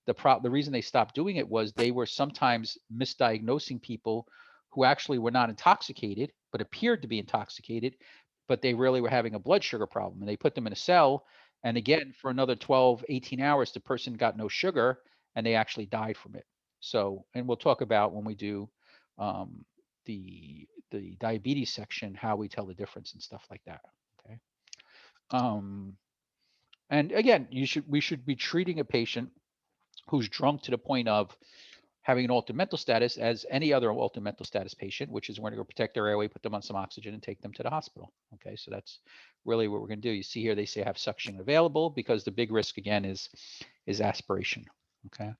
The reason they stopped doing it was they were sometimes misdiagnosing people who actually were not intoxicated, but appeared to be intoxicated, but they really were having a blood sugar problem. And they put them in a cell. And again, for another 12, 18 hours, the person got no sugar and they actually died from it. So, and we'll talk about when we do um, the diabetes section, how we tell the difference and stuff like that. Okay. And again, we should be treating a patient who's drunk to the point of having an altered mental status as any other altered mental status patient, which is we're going to go protect their airway, put them on some oxygen, and take them to the hospital. Okay, so that's really what we're going to do. You see here, they say have suction available because the big risk again is aspiration. Okay.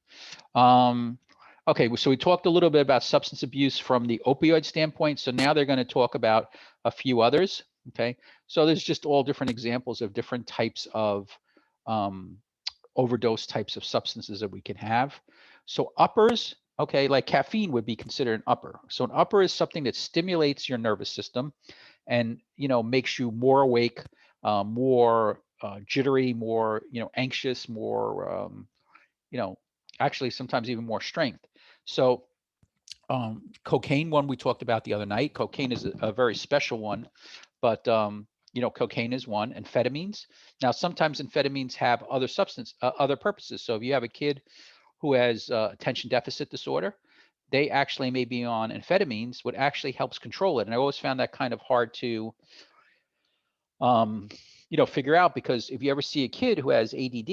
Okay, so we talked a little bit about substance abuse from the opioid standpoint. So now they're going to talk about a few others. Okay, so there's just all different examples of different types of overdose types of substances that we can have. So uppers, okay, like caffeine would be considered an upper. So an upper is something that stimulates your nervous system and, makes you more awake, more jittery, more, anxious, more, actually sometimes even more strength. So cocaine, one we talked about the other night. Cocaine is a very special one, but cocaine is one. Amphetamines. Now, sometimes amphetamines have other purposes. So if you have a kid who has attention deficit disorder, they actually may be on amphetamines, what actually helps control it. And I always found that kind of hard to figure out, because if you ever see a kid who has ADD,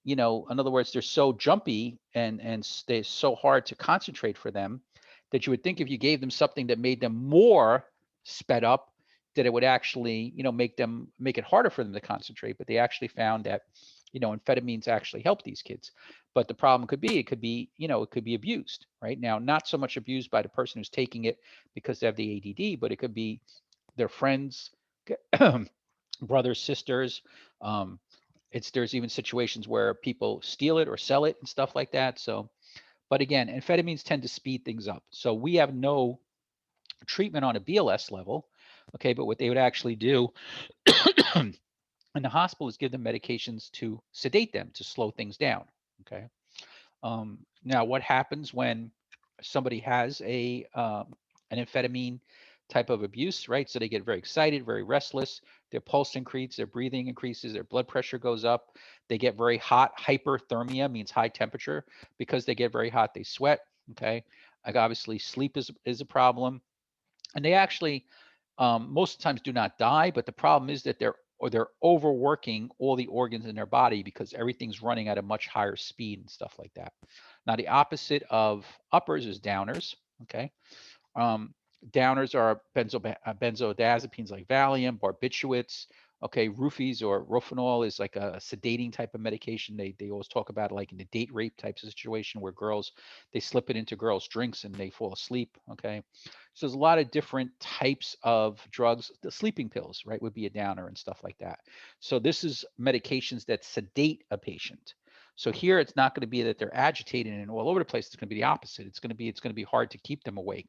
in other words, they're so jumpy and they're so hard to concentrate for them that you would think if you gave them something that made them more sped up, that it would actually, make it harder for them to concentrate. But they actually found that, amphetamines actually help these kids. But the problem could be, it could be abused, right? Now, not so much abused by the person who's taking it because they have the ADD, but it could be their friends, brothers, sisters. There's even situations where people steal it or sell it and stuff like that. So, but again, amphetamines tend to speed things up. So we have no treatment on a BLS level. Okay, but what they would actually do in the hospital is give them medications to sedate them, to slow things down. Okay. Now, what happens when somebody has an amphetamine type of abuse, right? So they get very excited, very restless. Their pulse increases, their breathing increases, their blood pressure goes up. They get very hot. Hyperthermia means high temperature. Because they get very hot, they sweat. Okay. Like obviously, sleep is a problem, and they actually most of the times do not die. But the problem is that they're overworking all the organs in their body because everything's running at a much higher speed and stuff like that. Now, the opposite of uppers is downers. Okay. Downers are benzodiazepines like Valium, barbiturates, Okay, roofies or Rofinol is like a sedating type of medication. They always talk about it like in the date rape types of situation where girls, they slip it into girls' drinks and they fall asleep. Okay, so there's a lot of different types of drugs. The sleeping pills, right, would be a downer and stuff like that. So this is medications that sedate a patient. So here it's not going to be that they're agitated and all over the place. It's going to be the opposite. It's going to be hard to keep them awake.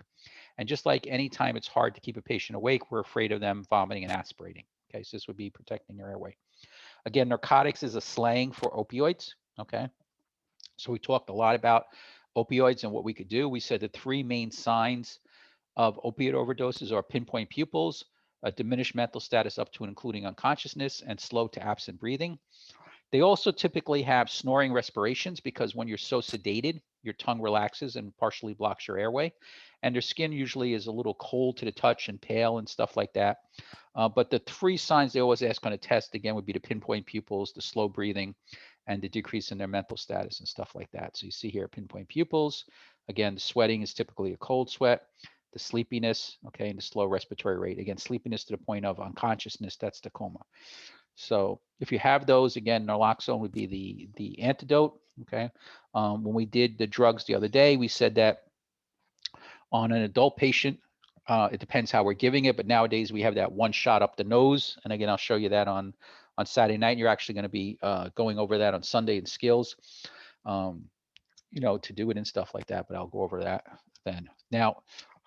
And just like anytime it's hard to keep a patient awake, we're afraid of them vomiting and aspirating. Okay, so this would be protecting your airway. Again, narcotics is a slang for opioids. Okay, so we talked a lot about opioids and what we could do. We said the three main signs of opioid overdoses are pinpoint pupils, a diminished mental status up to and including unconsciousness, and slow to absent breathing. They also typically have snoring respirations because when you're so sedated, your tongue relaxes and partially blocks your airway. And their skin usually is a little cold to the touch and pale and stuff like that. But the three signs they always ask on a test, again, would be the pinpoint pupils, the slow breathing, and the decrease in their mental status and stuff like that. So you see here pinpoint pupils. Again, the sweating is typically a cold sweat. The sleepiness, okay, and the slow respiratory rate. Again, sleepiness to the point of unconsciousness, that's the coma. So if you have those, again, naloxone would be the antidote. Okay. When we did the drugs the other day, we said that on an adult patient, it depends how we're giving it, but nowadays we have that one shot up the nose. And again, I'll show you that on Saturday night. You're actually going to be going over that on Sunday in skills, to do it and stuff like that, but I'll go over that then. Now,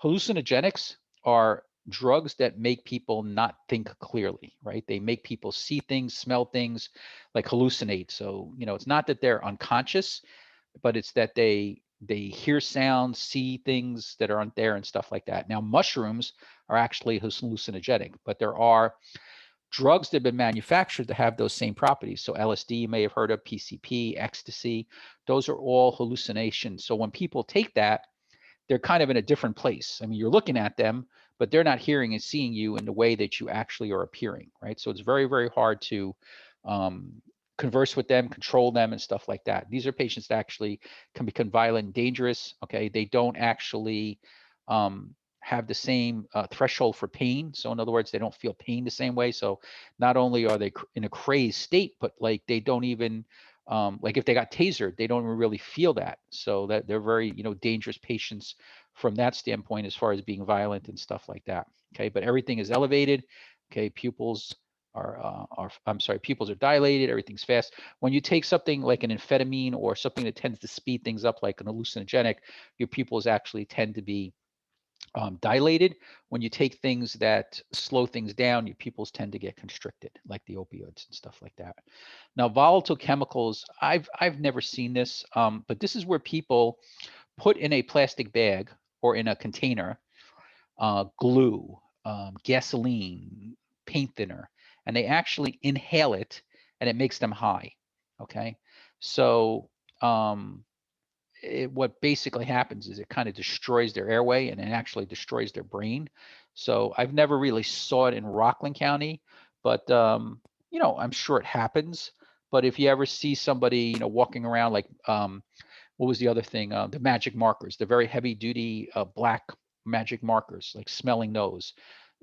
hallucinogenics are drugs that make people not think clearly, right? They make people see things, smell things, like hallucinate. So, it's not that they're unconscious, but it's that they hear sounds, see things that aren't there and stuff like that. Now, mushrooms are actually hallucinogenic, but there are drugs that have been manufactured to have those same properties. So LSD, you may have heard of, PCP, ecstasy, those are all hallucinations. So when people take that, they're kind of in a different place. I mean, you're looking at them, but they're not hearing and seeing you in the way that you actually are appearing, right? So it's very, very hard to converse with them, control them, and stuff like that. These are patients that actually can become violent and dangerous, okay? They don't actually have the same threshold for pain. So in other words, they don't feel pain the same way. So not only are they in a crazed state, but like they don't even, like if they got tasered, they don't really feel that. So that they're very, dangerous patients from that standpoint as far as being violent and stuff like that. Okay, but everything is elevated. Okay, pupils are dilated, everything's fast. When you take something like an amphetamine or something that tends to speed things up like an hallucinogenic, your pupils actually tend to be dilated. When you take things that slow things down, your pupils tend to get constricted, like the opioids and stuff like that. Now, volatile chemicals, I've never seen this, but this is where people put in a plastic bag or in a container glue, gasoline, paint thinner, and they actually inhale it, and it makes them high. Okay, so what basically happens is it kind of destroys their airway and it actually destroys their brain. So I've never really saw it in Rockland County, but I'm sure it happens. But if you ever see somebody, walking around like, what was the other thing? The magic markers, the very heavy duty black magic markers, like smelling those.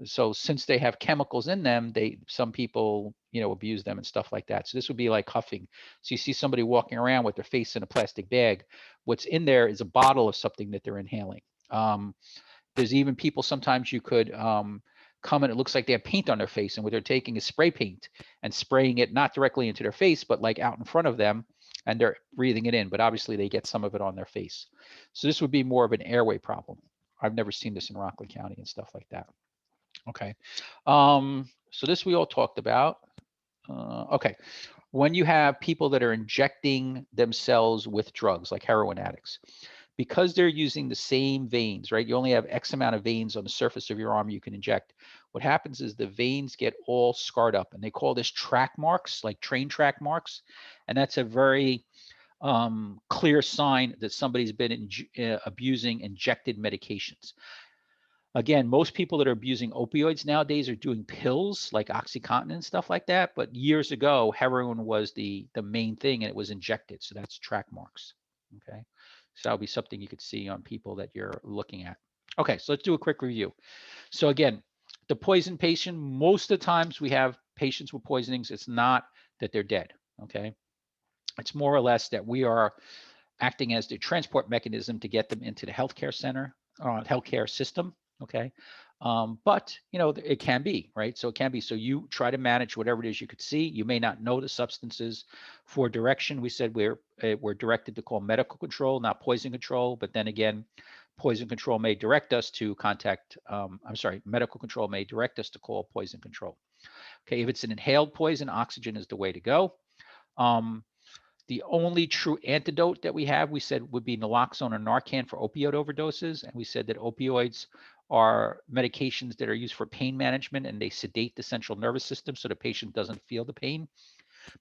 So since they have chemicals in them, some people, abuse them and stuff like that. So this would be like huffing. So you see somebody walking around with their face in a plastic bag. What's in there is a bottle of something that they're inhaling. There's even people, sometimes you could come and it looks like they have paint on their face, and what they're taking is spray paint and spraying it not directly into their face, but like out in front of them, and they're breathing it in, but obviously they get some of it on their face. So this would be more of an airway problem. I've never seen this in Rockland County and stuff like that. Okay. So this we all talked about. Okay. When you have people that are injecting themselves with drugs, like heroin addicts, because they're using the same veins, right? You only have X amount of veins on the surface of your arm you can inject. What happens is the veins get all scarred up, and they call this track marks, like train track marks. And that's a very clear sign that somebody's been abusing injected medications. Again, most people that are abusing opioids nowadays are doing pills like OxyContin and stuff like that. But years ago, heroin was the main thing, and it was injected. So that's track marks. Okay. So that'll be something you could see on people that you're looking at. Okay, so let's do a quick review. So again, The poison patient, most of the times we have patients with poisonings, it's not that they're dead, okay? It's more or less that we are acting as the transport mechanism to get them into the healthcare center, healthcare system, okay? But, you know, it can be, right? So it can be. So you try to manage whatever it is you could see. You may not know the substances. For direction, we said we're directed to call medical control, not poison control. But then again, poison control may direct us to contact, medical control may direct us to call poison control. Okay, if it's an inhaled poison, oxygen is the way to go. The only true antidote that we have, we said, would be naloxone or Narcan for opioid overdoses. And we said that opioids are medications that are used for pain management, and they sedate the central nervous system so the patient doesn't feel the pain.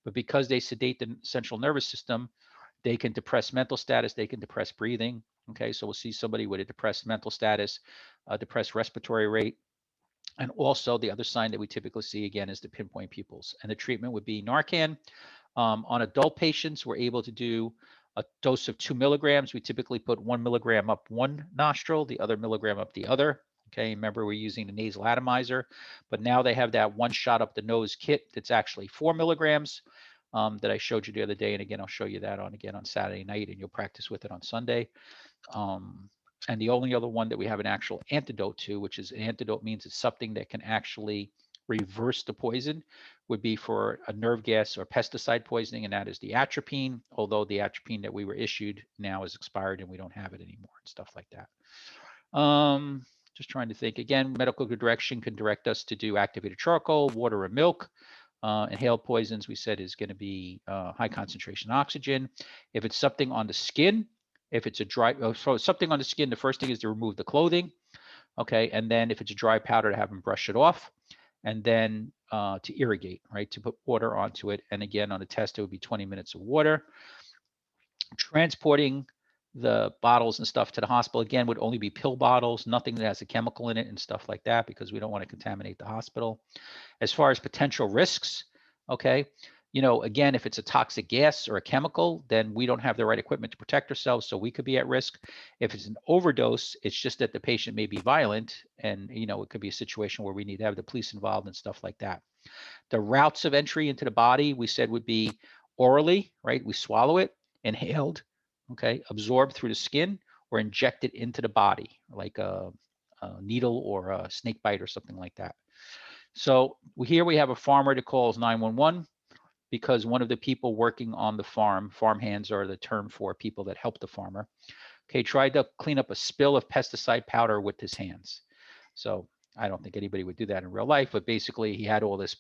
But because they sedate the central nervous system, they can depress mental status, they can depress breathing. Okay, so we'll see somebody with a depressed mental status, depressed respiratory rate. And also the other sign that we typically see again is the pinpoint pupils. And the treatment would be Narcan. On adult patients, we're able to do a dose of 2 milligrams. We typically put 1 milligram up one nostril, the other milligram up the other. Okay, remember we're using the nasal atomizer, but now they have that one shot up the nose kit that's actually 4 milligrams that I showed you the other day. And again, I'll show you that on Saturday night, and you'll practice with it on Sunday. And the only other one that we have an actual antidote to, which is an antidote means it's something that can actually reverse the poison, would be for a nerve gas or pesticide poisoning, and that is the atropine, although the atropine that we were issued now is expired and we don't have it anymore and stuff like that. Just trying to think. Again, medical direction can direct us to do activated charcoal, water, or milk. Inhaled poisons, we said, is going to be high concentration oxygen. If it's something on the skin, if it's a dry, so something on the skin, the first thing is to remove the clothing. Okay, and then if it's a dry powder, to have them brush it off, and then to irrigate, right, to put water onto it. And again, on a test, it would be 20 minutes of water. Transporting the bottles and stuff to the hospital, again, would only be pill bottles, nothing that has a chemical in it and stuff like that, because we don't want to contaminate the hospital. As far as potential risks, okay, you know, again, if it's a toxic gas or a chemical, then we don't have the right equipment to protect ourselves, so we could be at risk. If it's an overdose, it's just that the patient may be violent, and, you know, it could be a situation where we need to have the police involved and stuff like that. The routes of entry into the body, we said, would be orally, right? We swallow it, inhaled, okay, absorbed through the skin, or injected into the body, like a needle or a snake bite or something like that. So here we have a farmer that calls 911 because one of the people working on the farm hands are the term for people that help the farmer, okay, tried to clean up a spill of pesticide powder with his hands. So I don't think anybody would do that in real life, but basically he had all this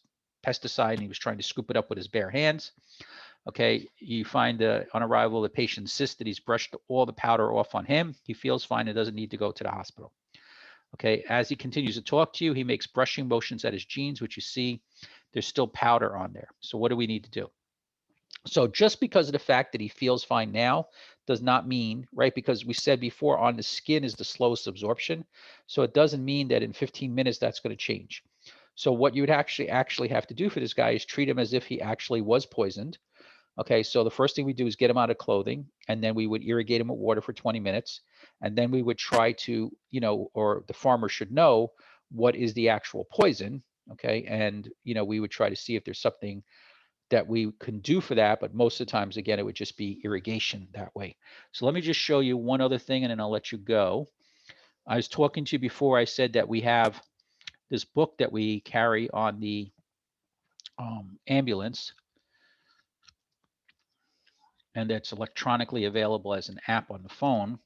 pesticide and he was trying to scoop it up with his bare hands. Okay, you find on arrival, the patient insists that he's brushed all the powder off on him. He feels fine and doesn't need to go to the hospital. Okay, as he continues to talk to you, he makes brushing motions at his jeans, which you see there's still powder on there. So what do we need to do? So just because of the fact that he feels fine now does not mean, right? Because we said before, on the skin is the slowest absorption. So it doesn't mean that in 15 minutes that's going to change. So what you would actually have to do for this guy is treat him as if he actually was poisoned. Okay, so the first thing we do is get him out of clothing, and then we would irrigate him with water for 20 minutes. And then we would try to, you know, or the farmer should know what is the actual poison. Okay, and, you know, we would try to see if there's something that we can do for that. But most of the times, again, it would just be irrigation that way. So let me just show you one other thing, and then I'll let you go. I was talking to you before. I said that we have this book that we carry on the ambulance, and that's electronically available as an app on the phone.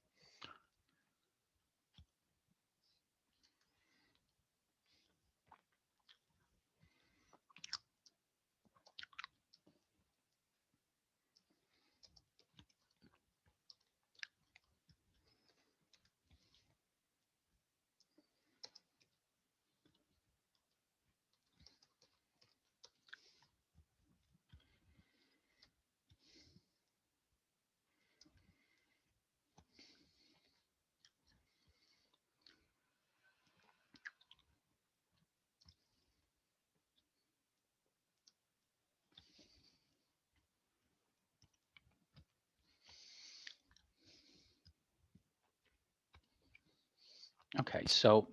Okay, so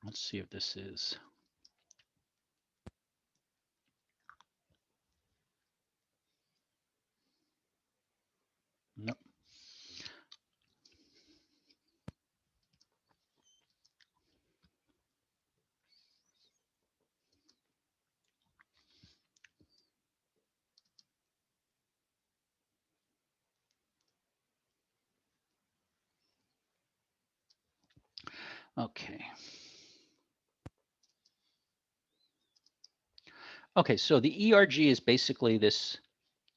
Let's see if this is. Nope. Okay. Okay, so the ERG is basically this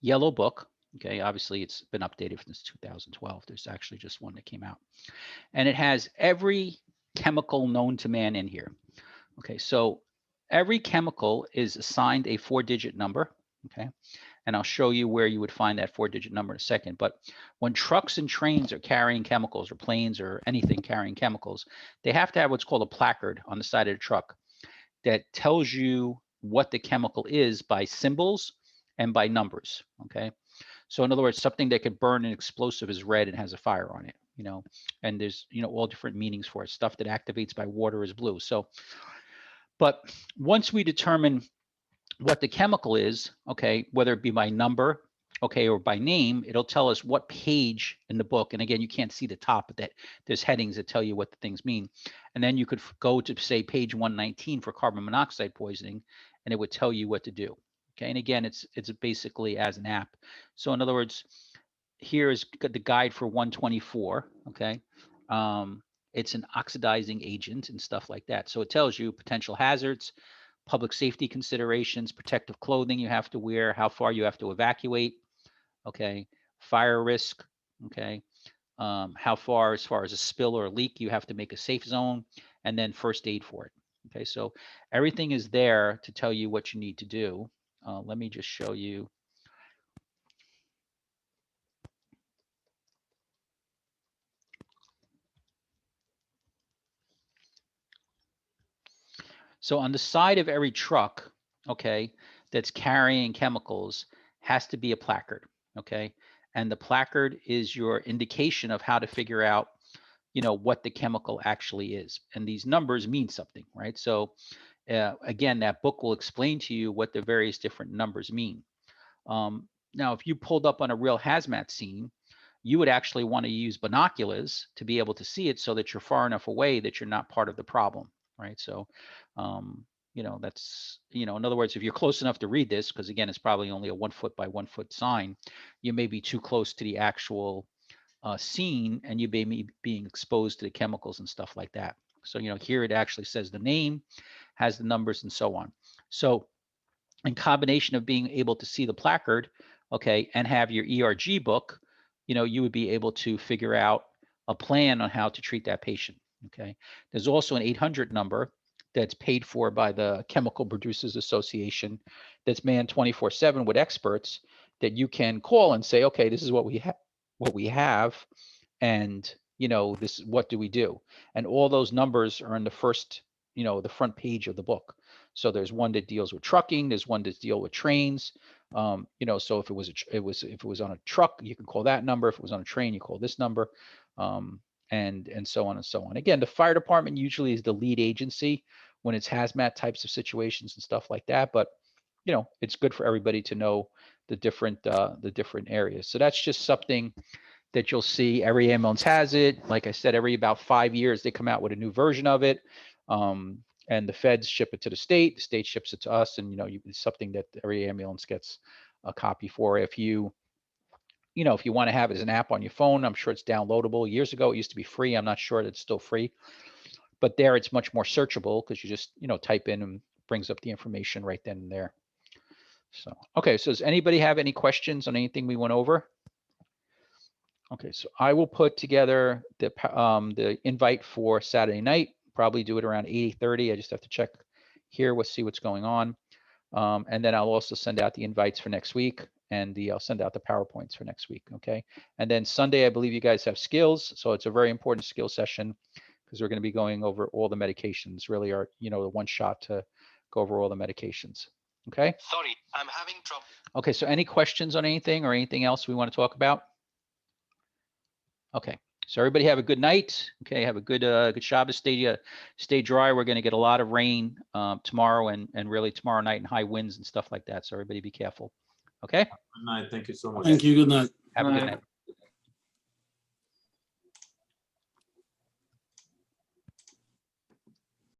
yellow book. Okay, obviously it's been updated since 2012. There's actually just one that came out. And it has every chemical known to man in here. Okay, so every chemical is assigned a 4-digit number. Okay, and I'll show you where you would find that 4-digit number in a second. But when trucks and trains are carrying chemicals, or planes or anything carrying chemicals, they have to have what's called a placard on the side of the truck that tells you what the chemical is by symbols and by numbers. Okay, so in other words, something that could burn an explosive is red and has a fire on it, you know, and there's, you know, all different meanings for it. Stuff that activates by water is blue. So, but once we determine what the chemical is, okay, whether it be by number, okay, or by name, it'll tell us what page in the book. And again, you can't see the top, but that there's headings that tell you what the things mean. And then you could go to, say, page 119 for carbon monoxide poisoning, and it would tell you what to do. Okay, and again, it's basically as an app. So in other words, here is the guide for 124. Okay, it's an oxidizing agent and stuff like that. So it tells you potential hazards, public safety considerations, protective clothing you have to wear, how far you have to evacuate, okay, fire risk, okay, how far, as far as a spill or a leak, you have to make a safe zone, and then first aid for it. Okay, so everything is there to tell you what you need to do. Let me just show you. So on the side of every truck, okay, that's carrying chemicals has to be a placard, okay? And the placard is your indication of how to figure out, you know, what the chemical actually is. And these numbers mean something, right? So again, that book will explain to you what the various different numbers mean. Now, if you pulled up on a real hazmat scene, you would actually want to use binoculars to be able to see it so that you're far enough away that you're not part of the problem, right? So, you know, that's, you know, in other words, if you're close enough to read this, because again, it's probably only a 1 foot by 1 foot sign, you may be too close to the actual scene and you may be being exposed to the chemicals and stuff like that. So, you know, here it actually says the name, has the numbers and so on. So in combination of being able to see the placard, okay, and have your ERG book, you know, you would be able to figure out a plan on how to treat that patient, okay? There's also an 800 number that's paid for by the Chemical Producers Association that's manned 24/7 with experts that you can call and say, okay, this is what we have, and, you know, this, what do we do? And all those numbers are in the first, you know, the front page of the book. So there's one that deals with trucking, there's one that deals with trains. You know, so if it was if it was on a truck, you can call that number. If it was on a train, you call this number, and so on and so on. Again, the fire department usually is the lead agency when it's hazmat types of situations and stuff like that. But you know, it's good for everybody to know the different areas. So that's just something that you'll see. Every ambulance has it. Like I said, every about 5 years they come out with a new version of it. And the feds ship it to the state ships it to us, and you know, it's something that every ambulance gets a copy for. If you know, if you want to have it as an app on your phone, I'm sure it's downloadable. Years ago it used to be free. I'm not sure that it's still free, but there it's much more searchable because you just, you know, type in and brings up the information right then and there. So okay, so does anybody have any questions on anything we went over? Okay, so I will put together the invite for Saturday night. Probably do it around 8:30. I just have to check here. We'll see what's going on, and then I'll also send out the invites for next week, and I'll send out the PowerPoints for next week. Okay, and then Sunday, I believe you guys have skills, so it's a very important skill session because we're going to be going over all the medications. Really, are, you know, the one shot to go over all the medications. Okay. Sorry, I'm having trouble. Okay, so any questions on anything or anything else we want to talk about? Okay, So everybody have a good night. Okay, have a good good Shabbos. Stay dry. We're going to get a lot of rain tomorrow and really tomorrow night, and high winds and stuff like that. So everybody be careful. Okay. Good night. Thank you so much. Thank you. Good night. Have a good Bye. night.